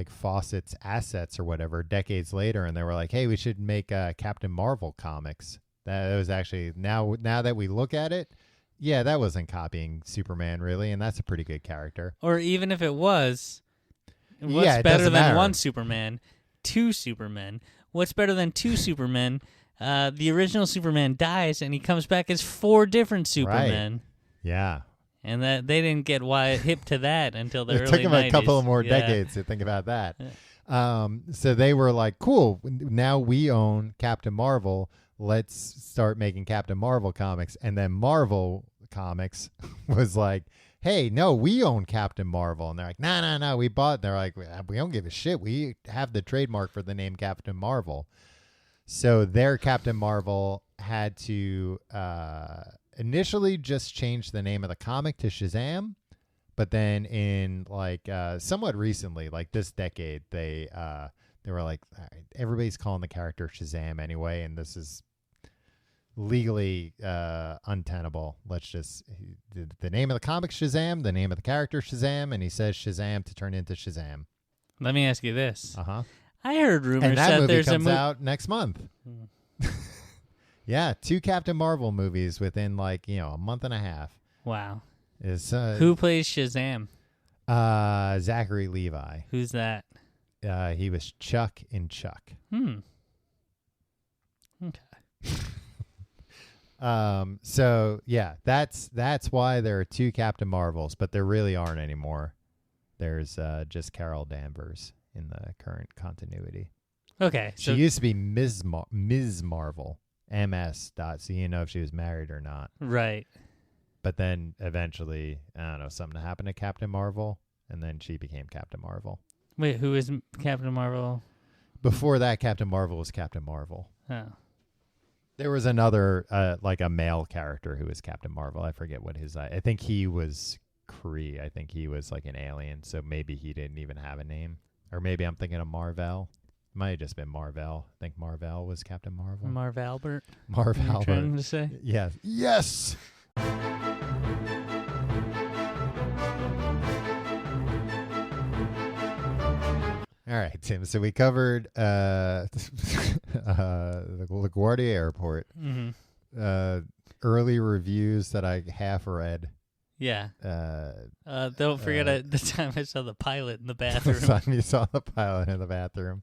Fawcett's assets or whatever decades later, and they were like, hey, we should make Captain Marvel comics. That was actually, now that we look at it, yeah, that wasn't copying Superman, really, and that's a pretty good character. Or even if it was, what's better than one Superman? 2 Supermen. What's better than 2 Supermen? The original Superman dies, and he comes back as 4 different Supermen. Right. Yeah. And that they didn't get hip to that until the early 90s. It took them a couple of more decades to think about that. Yeah. So they were like, cool, now we own Captain Marvel. Let's start making Captain Marvel comics. And then Marvel Comics was like, hey, no, we own Captain Marvel. And they're like, no, we bought it. They're like, we don't give a shit. We have the trademark for the name Captain Marvel. So their Captain Marvel had to initially just change the name of the comic to Shazam. But then in somewhat recently, this decade, they were like, all right, everybody's calling the character Shazam anyway, and this is legally untenable. Let's just the name of the comic Shazam, the name of the character Shazam, and he says Shazam to turn into Shazam. Let me ask you this. Uh-huh. I heard rumors and that movie there's comes out next month. Hmm. Yeah, 2 Captain Marvel movies within a month and a half. Wow. Who plays Shazam? Zachary Levi. Who's that? He was Chuck in Chuck. Okay. So yeah, that's why there are 2 Captain Marvels, but there really aren't anymore. There's just Carol Danvers in the current continuity. Okay. She used to be Ms. Marvel, MS. So you know if she was married or not. Right. But then eventually, I don't know, something happened to Captain Marvel, and then she became Captain Marvel. Wait, who is Captain Marvel? Before that, Captain Marvel was Captain Marvel. Oh. There was another like a male character who was Captain Marvel. I forget what his. I think he was Kree. I think he was like an alien. So maybe he didn't even have a name, or maybe I'm thinking of Marvel. Might have just been Marvel. I think Marvel was Captain Marvel. Marv Albert. Marv What are you Albert. trying to say? Yes. Yes. All right, Tim. So we covered the LaGuardia Airport. Mm-hmm. Early reviews that I half read. Yeah. Don't forget the time I saw the pilot in the bathroom. The time you saw the pilot in the bathroom.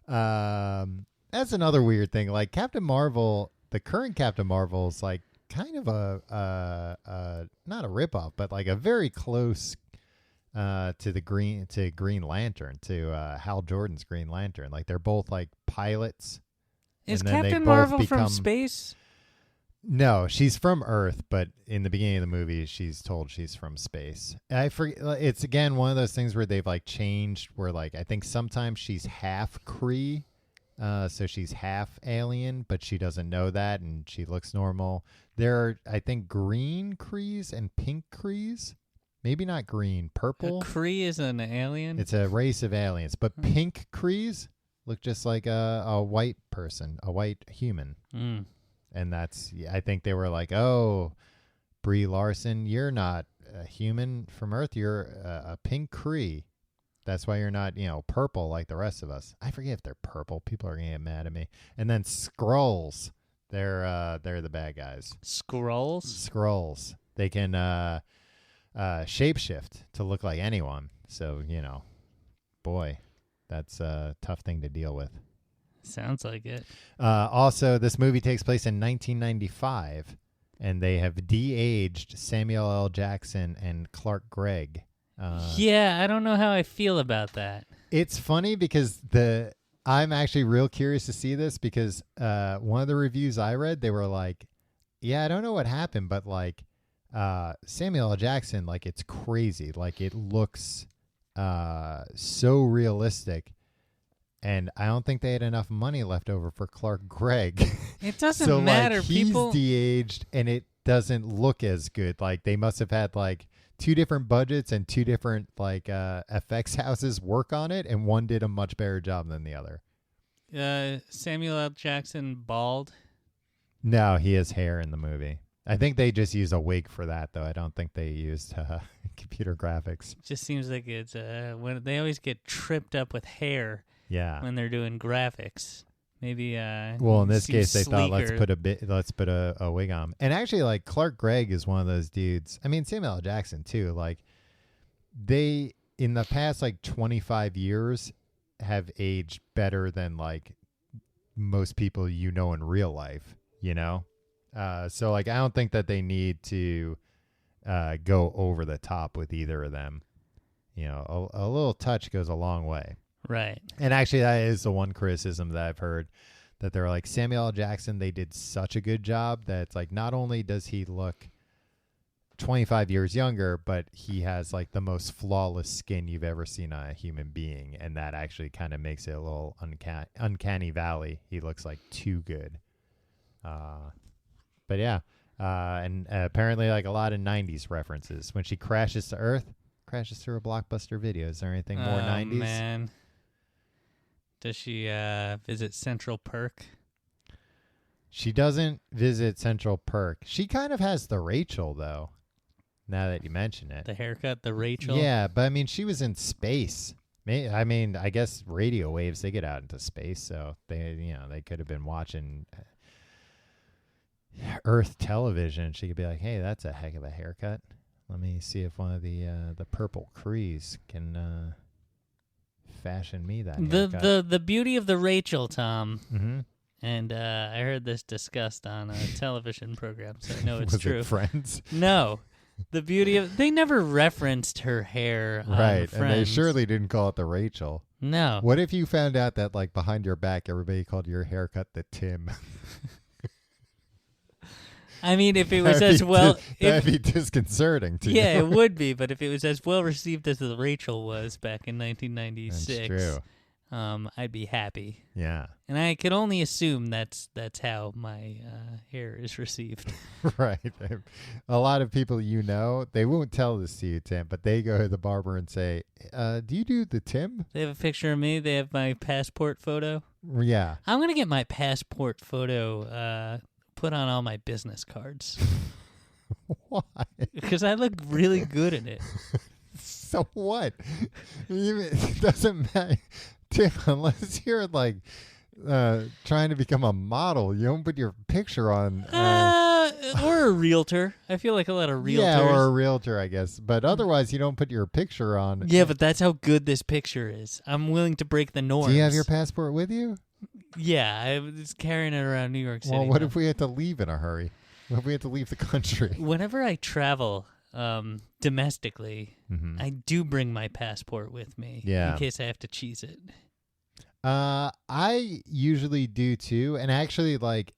That's another weird thing. Like Captain Marvel, the current Captain Marvel is like kind of a not a ripoff, but like a very close to Green Lantern, to Hal Jordan's Green Lantern. Like they're both like pilots. Is and then they Captain both Marvel become- from space? No, she's from Earth, but in the beginning of the movie, she's told she's from space. I forget. It's again one of those things where they've like changed. Where like I think sometimes she's half Kree, so she's half alien, but she doesn't know that, and she looks normal. There are, I think, green Krees and pink Krees. Maybe not green, purple. A Kree is an alien? It's a race of aliens, but pink Krees look just like a white person, a white human. Mm. And that's, I think they were like, oh, Brie Larson, you're not a human from Earth. You're a pink Kree. That's why you're not, purple like the rest of us. I forget if they're purple. People are going to get mad at me. And then Skrulls, they're the bad guys. Skrulls? Skrulls. They can shapeshift to look like anyone. So, boy, that's a tough thing to deal with. Sounds like it. Also, this movie takes place in 1995, and they have de-aged Samuel L. Jackson and Clark Gregg. Yeah, I don't know how I feel about that. It's funny because I'm actually real curious to see this because one of the reviews I read, they were like, yeah, I don't know what happened, but like Samuel L. Jackson, like it's crazy. Like it looks so realistic. And I don't think they had enough money left over for Clark Gregg. It doesn't so, matter. Like, he's People de-aged, and it doesn't look as good. Like, they must have had, like, 2 different budgets and 2 different, like, effects houses work on it, and one did a much better job than the other. Samuel L. Jackson bald? No, he has hair in the movie. I think they just used a wig for that, though. I don't think they used computer graphics. Just seems like it's when they always get tripped up with hair. Yeah. When they're doing graphics, maybe. Well, in this case, they thought let's sleeker. put a wig on. And actually, like Clark Gregg is one of those dudes. I mean, Samuel L. Jackson too. Like they in the past like 25 years have aged better than like most people in real life. So like I don't think that they need to go over the top with either of them. A little touch goes a long way. Right. And actually, that is the one criticism that I've heard, that they're like, Samuel L. Jackson, they did such a good job that it's like, not only does he look 25 years younger, but he has like the most flawless skin you've ever seen on a human being. And that actually kind of makes it a little uncanny valley. He looks like too good. But yeah. And apparently like a lot of 90s references. When she crashes to Earth, crashes through a Blockbuster Video. Is there anything more 90s? Man. Does she visit Central Perk? She doesn't visit Central Perk. She kind of has the Rachel, though, now that you mention it. The haircut, the Rachel? Yeah, but I mean, she was in space. I mean, I guess radio waves, they get out into space, so they could have been watching Earth television. She could be like, hey, that's a heck of a haircut. Let me see if one of the purple Krees can fashion me that haircut. The beauty of the Rachel, Tom, Mm-hmm. and I heard this discussed on a television program, so I know it's Was true. it Friends? No. The beauty of... They never referenced her hair on Right, Friends. and they surely didn't call it the Rachel. No. What if you found out that, like, behind your back, everybody called your haircut the Tim? I mean, if it was as well... That'd be disconcerting to you. Yeah, it would be, but if it was as well received as the Rachel was back in 1996... That's true. I'd be happy. Yeah. And I could only assume that's how my hair is received. Right. A lot of people they won't tell this to you, Tim, but they go to the barber and say, do you do the Tim? They have a picture of me. They have my passport photo. Yeah. I'm going to get my passport photo put on all my business cards. Why? Because I look really good in it. So what? It doesn't matter. Tim, unless you're like trying to become a model, you don't put your picture on. Or a realtor. I feel like a lot of realtors. Yeah, or a realtor, I guess. But otherwise, you don't put your picture on. Yeah, but that's how good this picture is. I'm willing to break the norms. Do you have your passport with you? Yeah, I was carrying it around New York City. Well, what if we had to leave in a hurry? What if we had to leave the country? Whenever I travel domestically, Mm-hmm. I do bring my passport with me Yeah. in case I have to cheese it. I usually do too, and actually, like,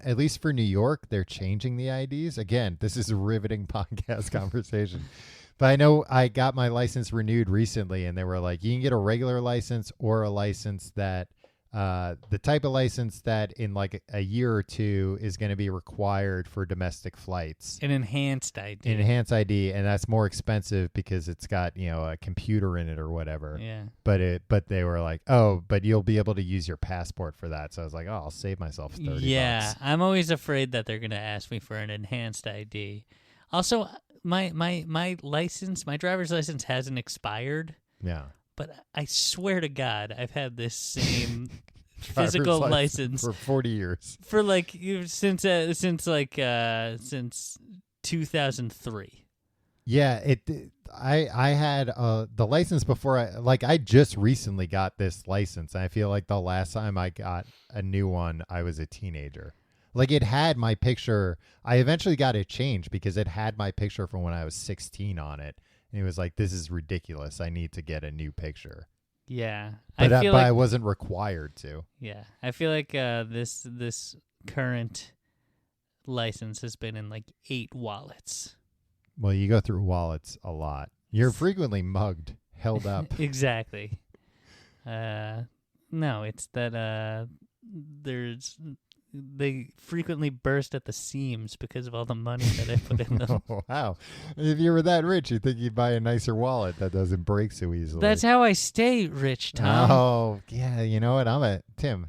at least for New York, they're changing the IDs. Again, this is a riveting podcast conversation. But I know I got my license renewed recently, and they were like, you can get a regular license or a license that the type of license that in like a year or two is going to be required for domestic flights. An enhanced ID. Enhanced ID, and that's more expensive because it's got, a computer in it or whatever. Yeah. But they were like, oh, but you'll be able to use your passport for that. So I was like, oh, I'll save myself $30. Yeah, I'm always afraid that they're going to ask me for an enhanced ID. Also, my license, my driver's license hasn't expired. Yeah. But I swear to God, I've had this same physical license for 40 years. For like since 2003. Yeah, I had the license before I just recently got this license. And I feel like the last time I got a new one, I was a teenager. Like it had my picture. I eventually got it changed because it had my picture from when I was 16 on it. And he was like, this is ridiculous. I need to get a new picture. Yeah. But I wasn't required to. Yeah. I feel like this current license has been in like 8 wallets. Well, you go through wallets a lot. You're frequently mugged, held up. Exactly. No, it's that they frequently burst at the seams because of all the money that I put in them. Oh, wow. If you were that rich, you'd think you'd buy a nicer wallet that doesn't break so easily. That's how I stay rich, Tom. Oh, yeah. You know what? Tim.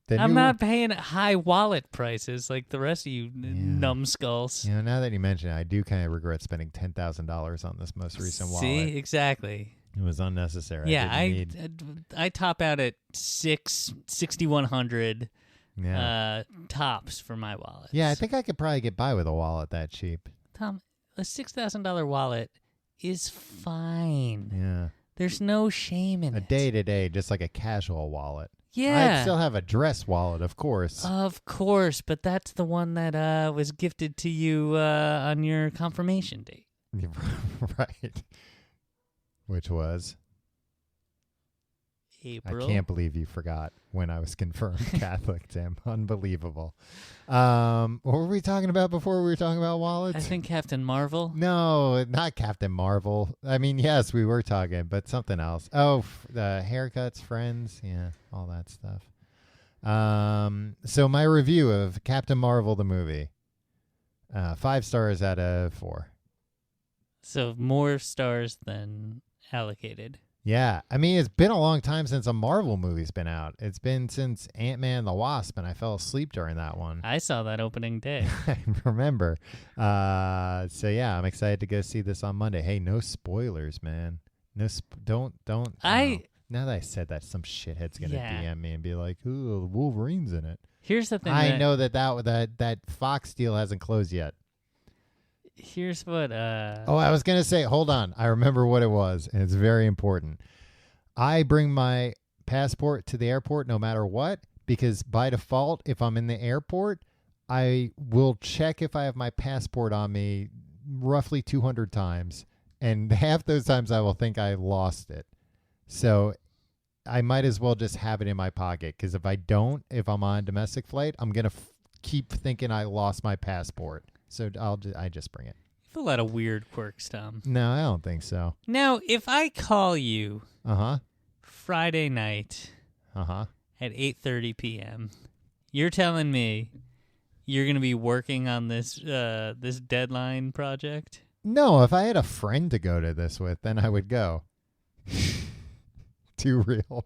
I'm not paying high wallet prices like the rest of you numbskulls. Now that you mention it, I do kind of regret spending $10,000 on this most recent wallet. See, exactly. It was unnecessary. Yeah, I top out at $6,100 tops for my wallet. Yeah, I think I could probably get by with a wallet that cheap. Tom, a $6,000 wallet is fine. Yeah. There's no shame in it. A day-to-day, just like a casual wallet. Yeah. I still have a dress wallet, of course. Of course, but that's the one that was gifted to you on your confirmation date. Right. Which was? April. I can't believe you forgot when I was confirmed Catholic, Tim. Unbelievable. What were we talking about before we were talking about wallets? I think Captain Marvel. No, not Captain Marvel. I mean, yes, we were talking, but something else. Oh, the haircuts, friends. Yeah, all that stuff. So my review of Captain Marvel, the movie. 5 stars out of 4. So more stars than allocated. Yeah, I mean, it's been a long time since a Marvel movie's been out. It's been since Ant-Man and the Wasp, and I fell asleep during that one. I saw that opening day. I remember. So yeah, I'm excited to go see this on Monday. Hey, no spoilers, man. Don't. Now that I said that, some shithead's gonna DM me and be like, "Ooh, Wolverine's in it." Here's the thing. I know that Fox deal hasn't closed yet. Here's what I was going to say, hold on. I remember what it was, and it's very important. I bring my passport to the airport no matter what, because by default, if I'm in the airport, I will check if I have my passport on me roughly 200 times, and half those times I will think I lost it. So I might as well just have it in my pocket, because if if I'm on a domestic flight, I'm going to keep thinking I lost my passport. So I just bring it. You have a lot of weird quirks, Tom. No, I don't think so. Now, if I call you Uh-huh. Friday night Uh-huh. at 8:30 p.m. You're telling me you're going to be working on this this deadline project? No, if I had a friend to go to this with, then I would go. Too real.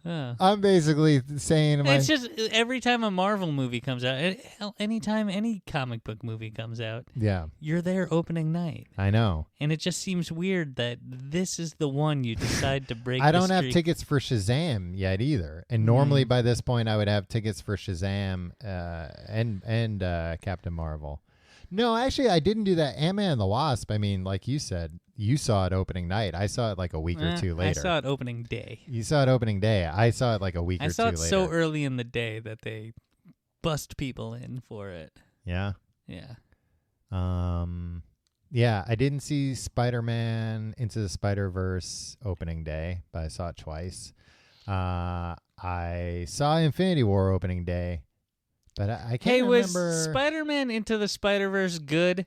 I'm basically saying It's just every time a Marvel movie comes out, anytime any comic book movie comes out, yeah, you're there opening night. I know. And it just seems weird that this is the one you decide to break. I don't the have streak. tickets for Shazam yet either. And normally by this point I would have tickets for Shazam and Captain Marvel. No, actually I didn't do that. Ant-Man and the Wasp, I mean, like you said, you saw it opening night. I saw it like a week or two later. I saw it opening day. You saw it opening day. I saw it like a week or two later. I saw it so early in the day that they bust people in for it. Yeah? Yeah. Yeah, I didn't see Spider-Man Into the Spider-Verse opening day, but I saw it twice. I saw Infinity War opening day, but I can't remember. Was Spider-Man Into the Spider-Verse good?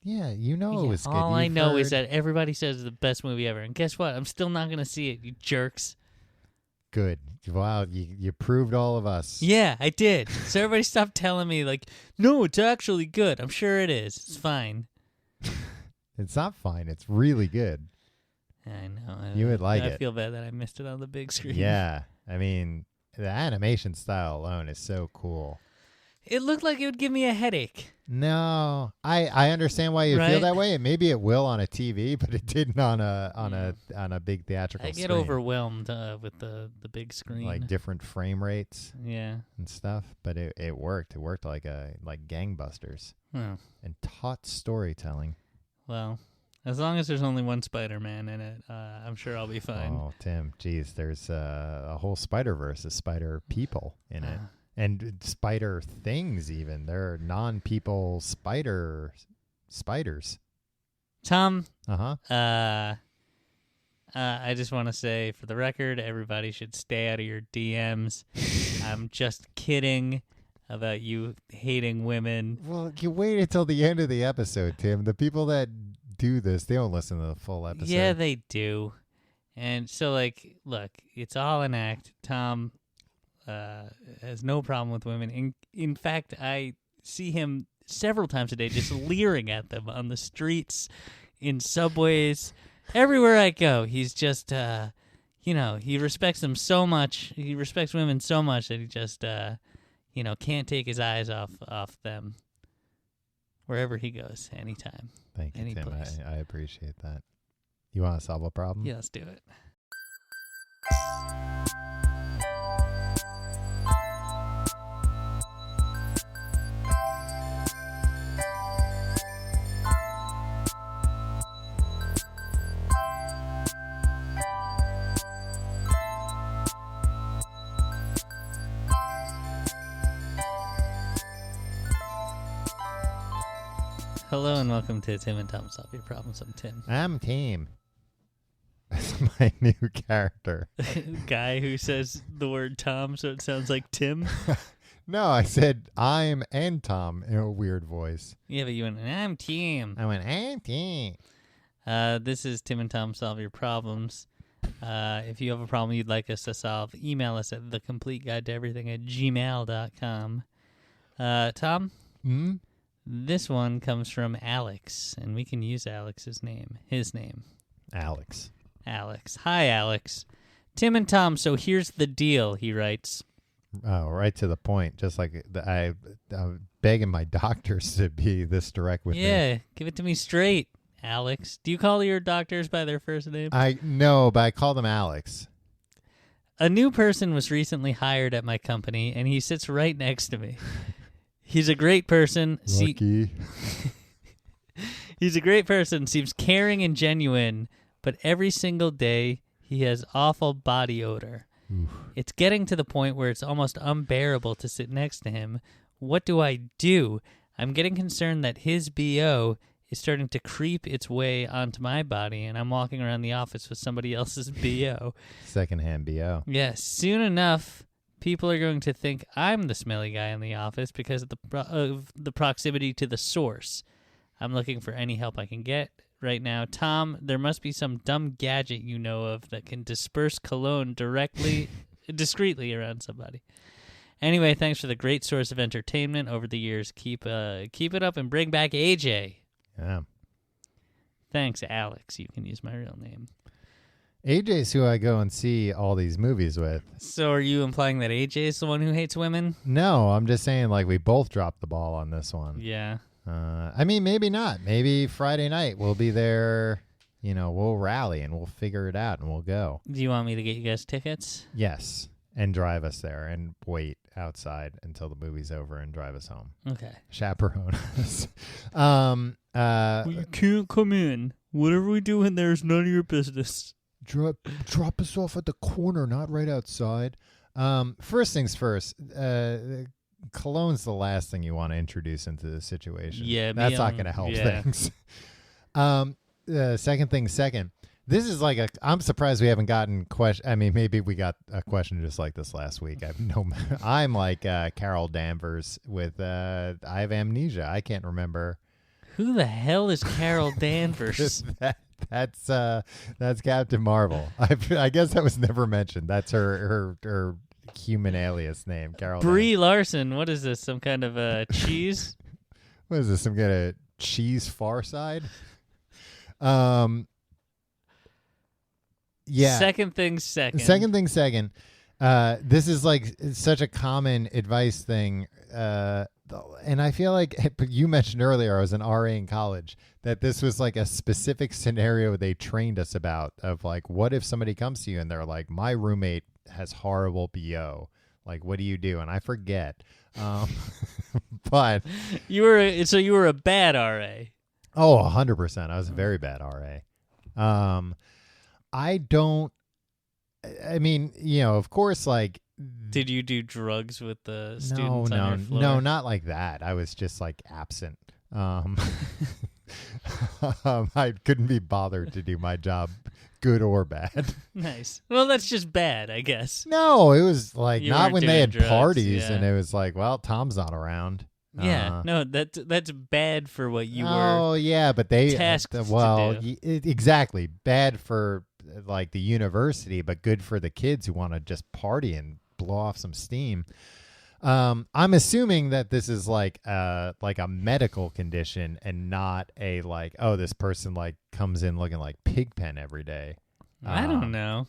Yeah, you know it was good. All I know is that everybody says it's the best movie ever. And guess what? I'm still not going to see it, you jerks. Good. Wow, you proved all of us. Yeah, I did. So everybody stop telling me, like, no, it's actually good. I'm sure it is. It's fine. It's not fine. It's really good. I know. You would like it. I feel bad that I missed it on the big screen. Yeah. I mean, the animation style alone is so cool. It looked like it would give me a headache. No, I understand why you feel that way. Maybe it will on a TV, but it didn't on a big theatrical screen. I get overwhelmed with the big screen, like different frame rates, and stuff. But it worked. It worked like gangbusters, and taught storytelling. Well, as long as there's only one Spider-Man in it, I'm sure I'll be fine. Oh, Tim, geez, there's a whole Spider-Verse of spider people in it. And spider things, even. There are non-people spiders. Tom. Uh-huh. I just want to say, for the record, everybody should stay out of your DMs. I'm just kidding about you hating women. Well, you wait until the end of the episode, Tim. The people that do this, they don't listen to the full episode. Yeah, they do. And so, like, look, it's all an act. Tom has no problem with women. In fact, I see him several times a day just leering at them on the streets, in subways, everywhere I go. He's just, he respects them so much. He respects women so much that he just, can't take his eyes off them wherever he goes, anytime. Thank you, Tim. I appreciate that. You want to solve a problem? Yeah, let's do it. Hello and welcome to Tim and Tom Solve Your Problems. I'm Tim. I'm Tim. That's my new character. Guy who says the word Tom so it sounds like Tim. No, I said I'm and Tom in a weird voice. Yeah, but you went, I'm Tim. I went, I'm Tim. This is Tim and Tom Solve Your Problems. If you have a problem you'd like us to solve, email us at thecompleteguidetoeverything@gmail.com. Tom? Hmm? This one comes from Alex, and we can use Alex's name. His name. Alex. Hi, Alex. Tim and Tom, so here's the deal, he writes. Oh, right to the point. Just like I'm begging my doctors to be this direct with me. Yeah, give it to me straight, Alex. Do you call your doctors by their first name? No, but I call them Alex. A new person was recently hired at my company, and he sits right next to me. He's a great person. Lucky. He's a great person, seems caring and genuine, but every single day he has awful body odor. Oof. It's getting to the point where it's almost unbearable to sit next to him. What do I do? I'm getting concerned that his BO is starting to creep its way onto my body, and I'm walking around the office with somebody else's BO. Secondhand BO. Yes, soon enough, people are going to think I'm the smelly guy in the office because of the proximity to the source. I'm looking for any help I can get. right now. Tom, there must be some dumb gadget you know of that can disperse cologne discreetly around somebody. Anyway, thanks for the great source of entertainment over the years. Keep it up and bring back AJ. Yeah. Thanks, Alex. You can use my real name. AJ's who I go and see all these movies with. So are you implying that AJ is the one who hates women? No, I'm just saying like we both dropped the ball on this one. Yeah. I mean, maybe not. Maybe Friday night we'll be there. We'll rally and we'll figure it out and we'll go. Do you want me to get you guys tickets? Yes. And drive us there and wait outside until the movie's over and drive us home. Okay. Chaperone us. You can't come in. Whatever we do in there is none of your business. Drop us off at the corner, not right outside. First things first, cologne's the last thing you want to introduce into the situation. Yeah, that's not going to help things. Second thing second, this is like I'm surprised we haven't gotten question. I mean, maybe we got a question just like this last week. I'm like Carol Danvers with I have amnesia. I can't remember. Who the hell is Carol Danvers? That's Captain Marvel. I guess that was never mentioned. That's her human alias name, Carol. Brie Larson. What is this? Some kind of cheese? What is this? Some kind of cheese Far Side? Yeah. Second thing second. This is like such a common advice thing. And I feel like you mentioned earlier, I was an RA in college, that this was like a specific scenario they trained us about of like, what if somebody comes to you and they're like, my roommate has horrible BO. Like, what do you do? And I forget. But you were a bad RA. Oh, 100%. I was a very bad RA. I mean, of course, like, did you do drugs with the students on your floor? No, not like that. I was just like absent. I couldn't be bothered to do my job, good or bad. Nice. Well, that's just bad, I guess. No, it was like You not weren't when they had doing drugs, parties, yeah. and it was like, well, Tom's not around. Yeah, no, that's bad for what you were. Oh, yeah, but they tasked to do. Exactly, bad for like the university, but good for the kids who want to just party and blow off some steam. I'm assuming that this is like a medical condition and not a like, oh, this person like comes in looking like Pigpen every day. I don't know.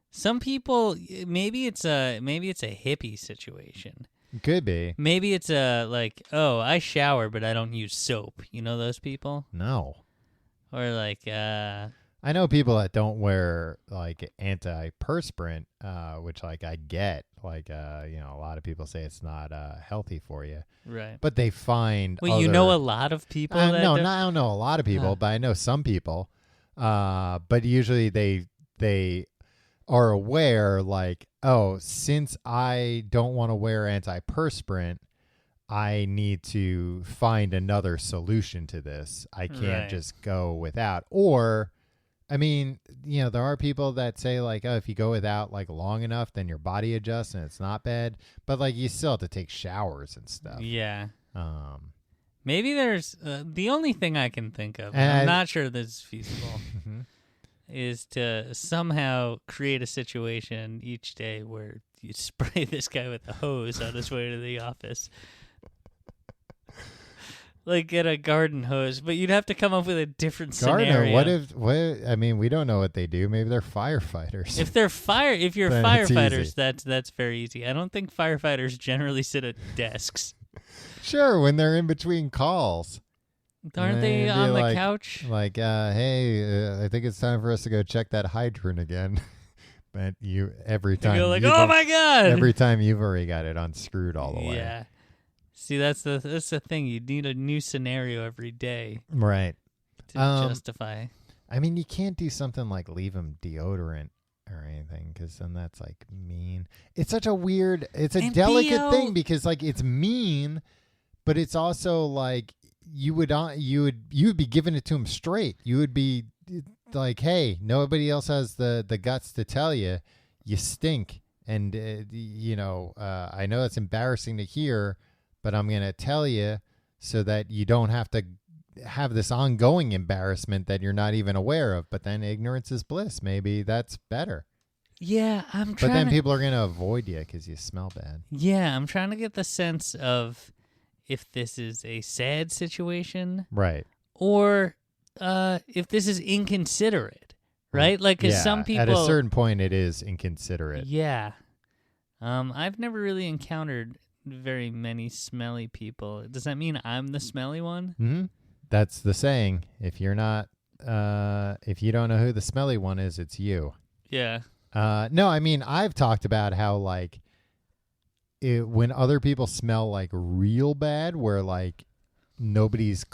Some people, maybe it's a hippie situation. Could be. Maybe it's a like, oh, I shower but I don't use soap. You know those people? No. Or like, I know people that don't wear like antiperspirant, which like I get. Like, a lot of people say it's not healthy for you. Right. But they find. Well, you know a lot of people. I don't know a lot of people, but I know some people. But usually they are aware, like, oh, since I don't want to wear antiperspirant, I need to find another solution to this. I can't just go without. Or, I mean, there are people that say like, oh, if you go without like long enough, then your body adjusts and it's not bad. But like, you still have to take showers and stuff. Yeah. Maybe there's the only thing I can think of. And I'm not sure this is feasible. Is to somehow create a situation each day where you spray this guy with a hose on his way to the office. Like get a garden hose, but you'd have to come up with a different scenario. I mean, we don't know what they do. Maybe they're firefighters. If you're firefighters, that's very easy. I don't think firefighters generally sit at desks. Sure, when they're in between calls. Aren't they on the couch? Like, hey, I think it's time for us to go check that hydrant again. But every time you go like, oh my God! Every time you've already got it unscrewed all the way. Yeah. See, that's the thing. You need a new scenario every day, right? To justify. I mean, you can't do something like leave them deodorant or anything, because then that's like mean. It's such a weird. It's a delicate thing because like it's mean, but it's also like you would be giving it to them straight. You would be like, hey, nobody else has the guts to tell you stink, and I know that's embarrassing to hear. But I'm going to tell you so that you don't have to have this ongoing embarrassment that you're not even aware of. But then ignorance is bliss. Maybe that's better. Yeah, I'm But trying. then people are going to avoid you because you smell bad. Yeah, I'm trying to get the sense of if this is a sad situation Right. or if this is inconsiderate, right? Like, because some people at a certain point, it is inconsiderate. Yeah. I've never really encountered very many smelly people. Does that mean I'm the smelly one? Mm-hmm. That's the saying. If you're not, if you don't know who the smelly one is, it's you. Yeah. No, I mean, I've talked about how, like, when other people smell, like, real bad, where, like, nobody's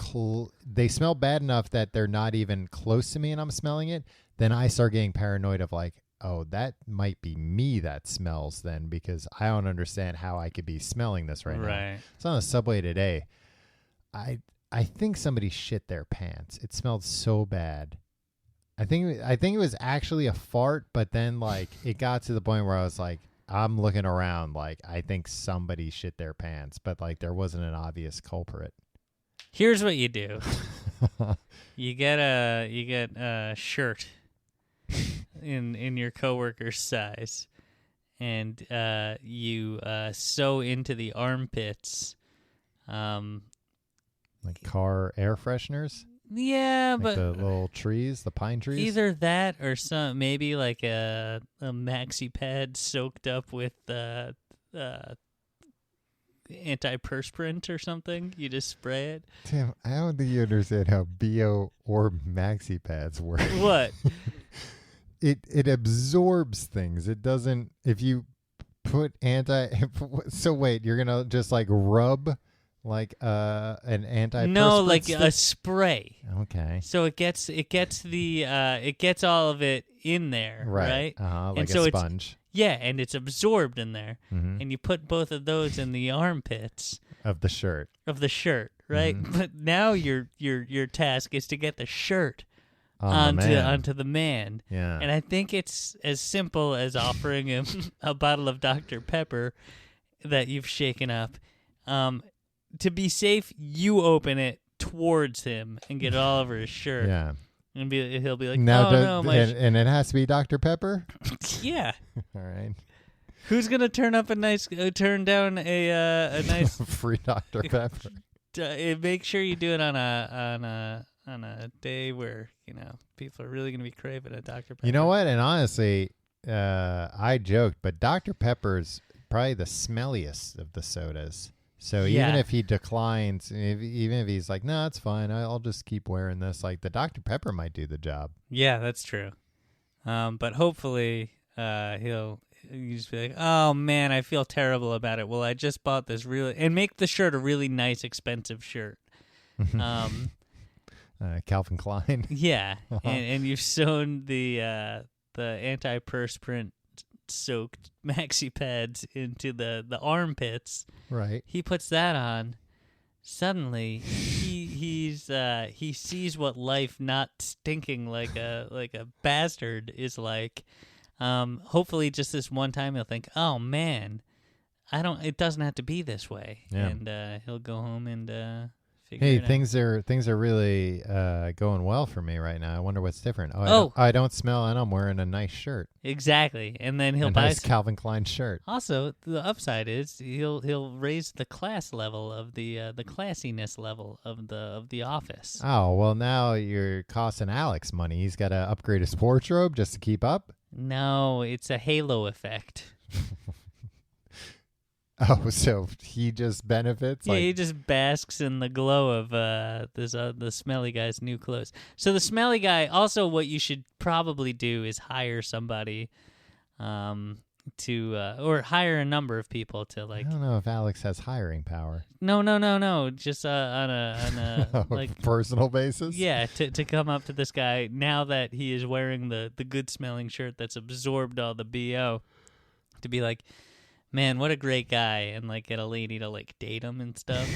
they smell bad enough that they're not even close to me and I'm smelling it, then I start getting paranoid of, like, oh, that might be me that smells then, because I don't understand how I could be smelling this right now. Right. It's on the subway today. I think somebody shit their pants. It smelled so bad. I think it was actually a fart, but then, like, it got to the point where I was like, I'm looking around like I think somebody shit their pants, but, like, there wasn't an obvious culprit. Here's what you do. You get a shirt in your coworker's size, and you sew into the armpits. Like car air fresheners? Yeah, Like but the little trees, the pine trees? either that or maybe like a maxi pad soaked up with antiperspirant or something. You just spray it. Tim, I don't think you understand how BO or maxi pads work. What? It absorbs things. It doesn't. If you put so wait, you're gonna just like rub like an antiperspirant? No, like stick? a spray. Okay. So it gets all of it in there, right? Like And a so sponge. Yeah, and it's absorbed in there. Mhm. And you put both of those in the armpits Of the shirt. of the shirt, right? Mhm. But now your task is to get the shirt On the man. onto the man. Yeah. And I think it's as simple as offering him a bottle of Dr. Pepper that you've shaken up. To be safe, you open it towards him and get it all over his shirt. Yeah. And he'll be like, Now, oh, no, my and it has to be Dr. Pepper? yeah. All right. Who's going to turn down a nice... Free Dr. Pepper. Make sure you do it on a day where, people are really going to be craving a Dr. Pepper. You know what? And honestly, I joked, but Dr. Pepper's probably the smelliest of the sodas. So even if he declines, even if he's like, no, it's fine, I'll just keep wearing this, like, the Dr. Pepper might do the job. Yeah, that's true. But hopefully he'll just be like, oh, man, I feel terrible about it. Well, I just bought this and make the shirt a really nice, expensive shirt. Calvin Klein. Yeah, and you've sewn the antiperspirant soaked maxi pads into the armpits. Right. He puts that on. Suddenly, he sees what life not stinking like a bastard is like. Hopefully, just this one time, he'll think, "Oh man, it doesn't have to be this way," Yeah. and he'll go home and figure Hey, it out. things are really going well for me right now. I wonder what's different. Oh. I don't smell, and I'm wearing a nice shirt. Exactly, and then he'll A buy. nice Calvin Klein shirt. Also, the upside is he'll raise the class level of the classiness level of the office. Oh, well, now you're costing Alex money. He's got to upgrade his wardrobe just to keep up? No, it's a halo effect. Oh, so he just benefits? Yeah, Like, he just basks in the glow of the smelly guy's new clothes. So the smelly guy. Also, what you should probably do is hire somebody, or hire a number of people to I don't know if Alex has hiring power. No. Just on a like personal basis? yeah, to come up to this guy now that he is wearing the good smelling shirt that's absorbed all the BO, to be like, man, what a great guy, and like get a lady to like date him and stuff.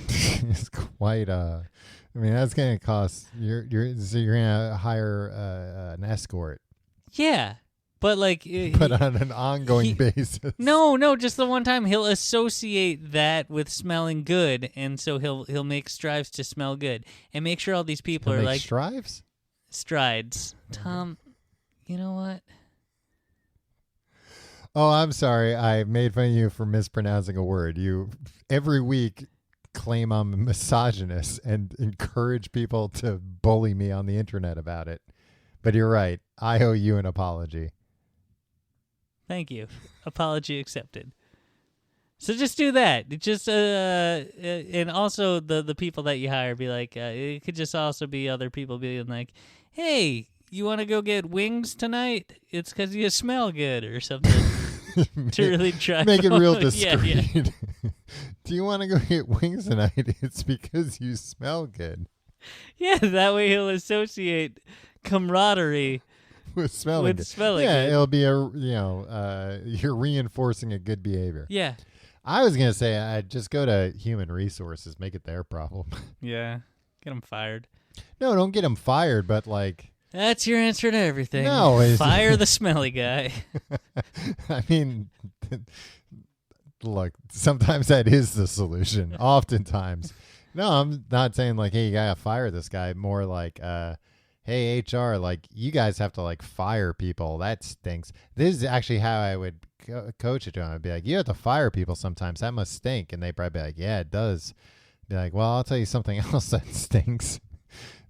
It's quite I mean, that's going to cost, so you're going to hire an escort. Yeah. But like, but on an ongoing basis. No, just the one time he'll associate that with smelling good, and so he'll make strives to smell good and make sure all these people He'll are make like strives. strides. Tom, you know what? Oh, I'm sorry. I made fun of you for mispronouncing a word. You every week claim I'm a misogynist and encourage people to bully me on the internet about it. But you're right. I owe you an apology. Thank you. Apology accepted. So just do that. Just and also the people that you hire, be like, it could just also be other people being like, hey, you want to go get wings tonight? It's because you smell good or something. To really try Make it real Yeah, discreet. yeah. Do you want to go get wings tonight? It's because you smell good. Yeah, that way he'll associate camaraderie With smelling with good. smelling Yeah, good. it'll be you're reinforcing a good behavior. Yeah. I was gonna say I'd just go to human resources, make it their problem. Yeah. Get him fired. No, don't get them fired, but like, That's your answer to everything. No, it's- Fire the smelly guy. I mean, look, sometimes that is the solution. Oftentimes, no, I'm not saying like, hey, you gotta fire this guy. More like, hey, HR, like, you guys have to like fire people. That stinks. This is actually how I would coach it to him. I'd be like, you have to fire people sometimes. That must stink. And they'd probably be like, yeah, it does. Be like, well, I'll tell you something else that stinks.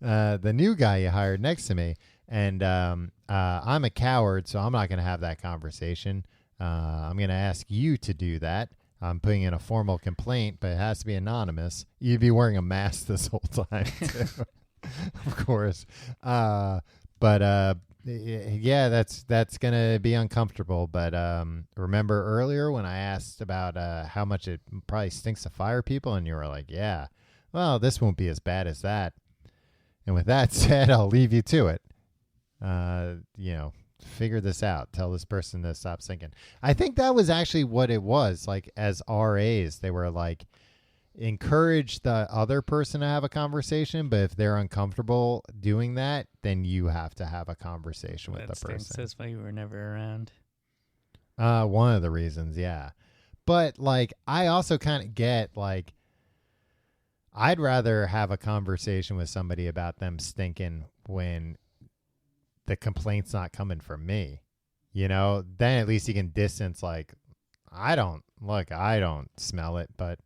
The new guy you hired next to me, and I'm a coward, so I'm not going to have that conversation. I'm going to ask you to do that. I'm putting in a formal complaint, but it has to be anonymous. You'd be wearing a mask this whole time, too. Of course. Yeah, that's going to be uncomfortable. But remember earlier when I asked about how much it probably stinks to fire people, and you were like, yeah, well, this won't be as bad as that. And with that said, I'll leave you to it. Figure this out. Tell this person to stop stinking. I think that was actually what it was. Like, as RAs, they were like, encourage the other person to have a conversation, but if they're uncomfortable doing that, then you have to have a conversation with the person. That's why you were never around. One of the reasons, yeah. But like, I also kind of get like, I'd rather have a conversation with somebody about them stinking when the complaint's not coming from me. Then at least you can distance, like, I don't smell it, but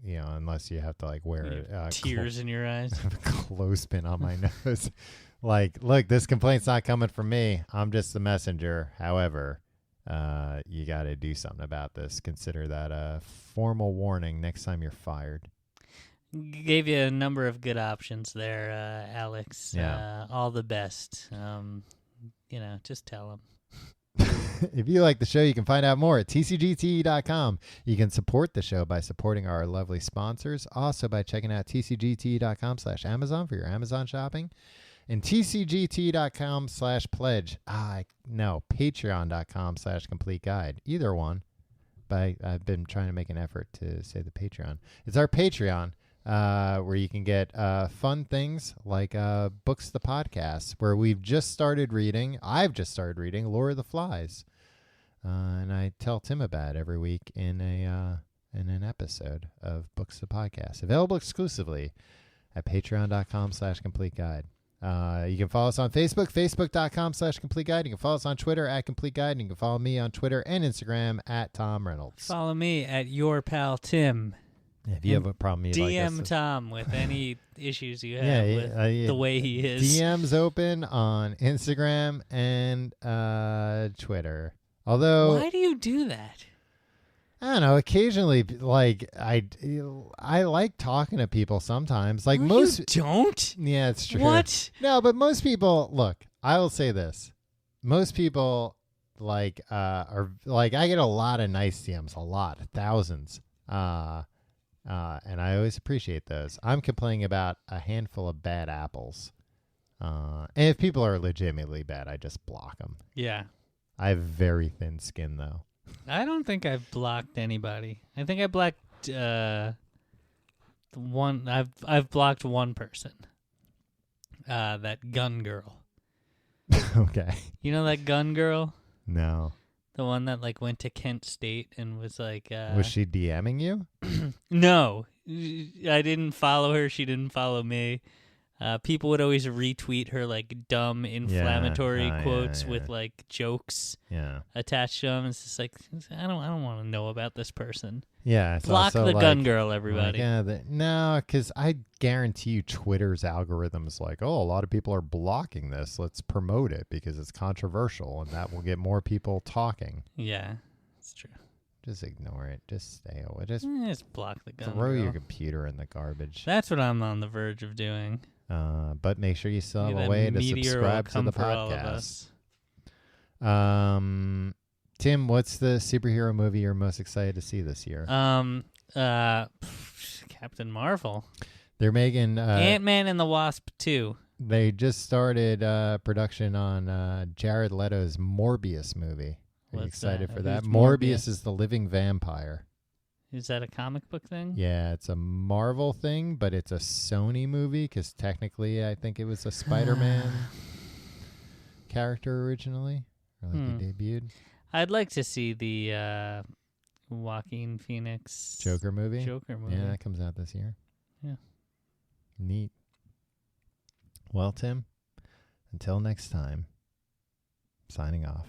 unless you have to like wear tears in your eyes, a clothespin on my nose. Like, look, this complaint's not coming from me. I'm just the messenger. However, you got to do something about this. Consider that a formal warning next time you're fired. Gave you a number of good options there, Alex. Yeah. All the best. Just tell them. If you like the show, you can find out more at tcgt.com. You can support the show by supporting our lovely sponsors. Also by checking out tcgt.com/Amazon for your Amazon shopping. And tcgt.com/pledge. Patreon.com/complete guide. Either one. But I've been trying to make an effort to say the Patreon. It's our Patreon, where you can get fun things like Books the Podcast, where I've just started reading Lord of the Flies. And I tell Tim about it every week in an episode of Books the Podcast. Available exclusively at patreon.com/complete guide. You can follow us on Facebook, facebook.com/complete guide. You can follow us on Twitter at complete guide. And you can follow me on Twitter and Instagram at Tom Reynolds. Follow me at your pal Tim. If you have a problem, you'd like us DM to... Tom with any issues you have with the way he is. DM's open on Instagram and Twitter. Although, why do you do that? I don't know. Occasionally, like I like talking to people sometimes. Like most, you don't. Yeah, it's true. What? No, but most people. Look, I will say this: most people are like, I get a lot of nice DMs, thousands. And I always appreciate those. I'm complaining about a handful of bad apples. And if people are legitimately bad, I just block them. Yeah. I have very thin skin, though. I don't think I've blocked anybody. I think I blocked one. I've blocked one person. That gun girl. Okay. You know that gun girl? No. The one that like went to Kent State and was like Was she DMing you? No. I didn't follow her, she didn't follow me. People would always retweet her like dumb inflammatory quotes with like jokes attached to them. It's just like I don't want to know about this person. Yeah, it's block also the like, gun girl, everybody. No, because I guarantee you, Twitter's algorithms like, oh, a lot of people are blocking this. Let's promote it because it's controversial, and that will get more people talking. Yeah, it's true. Just ignore it. Just stay away. Just block the gun throw girl. your computer in the garbage. That's what I'm on the verge of doing. But make sure you still have Maybe a that way to meteor subscribe will to the come for all of podcast. us. Tim, what's the superhero movie you're most excited to see this year? Captain Marvel. They're making Ant-Man and the Wasp 2. They just started production on Jared Leto's Morbius movie. Are you excited for that? Who's Morbius is the living vampire. Is that a comic book thing? Yeah, it's a Marvel thing, but it's a Sony movie because technically I think it was a Spider-Man character originally, or like he debuted. I'd like to see the Joaquin Phoenix Joker movie. Yeah, that comes out this year. Yeah. Neat. Well, Tim, until next time, signing off.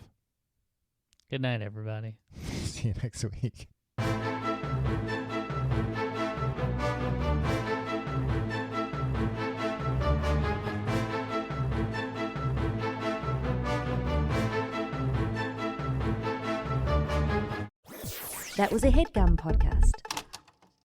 Good night, everybody. See you next week. That was a HeadGum podcast.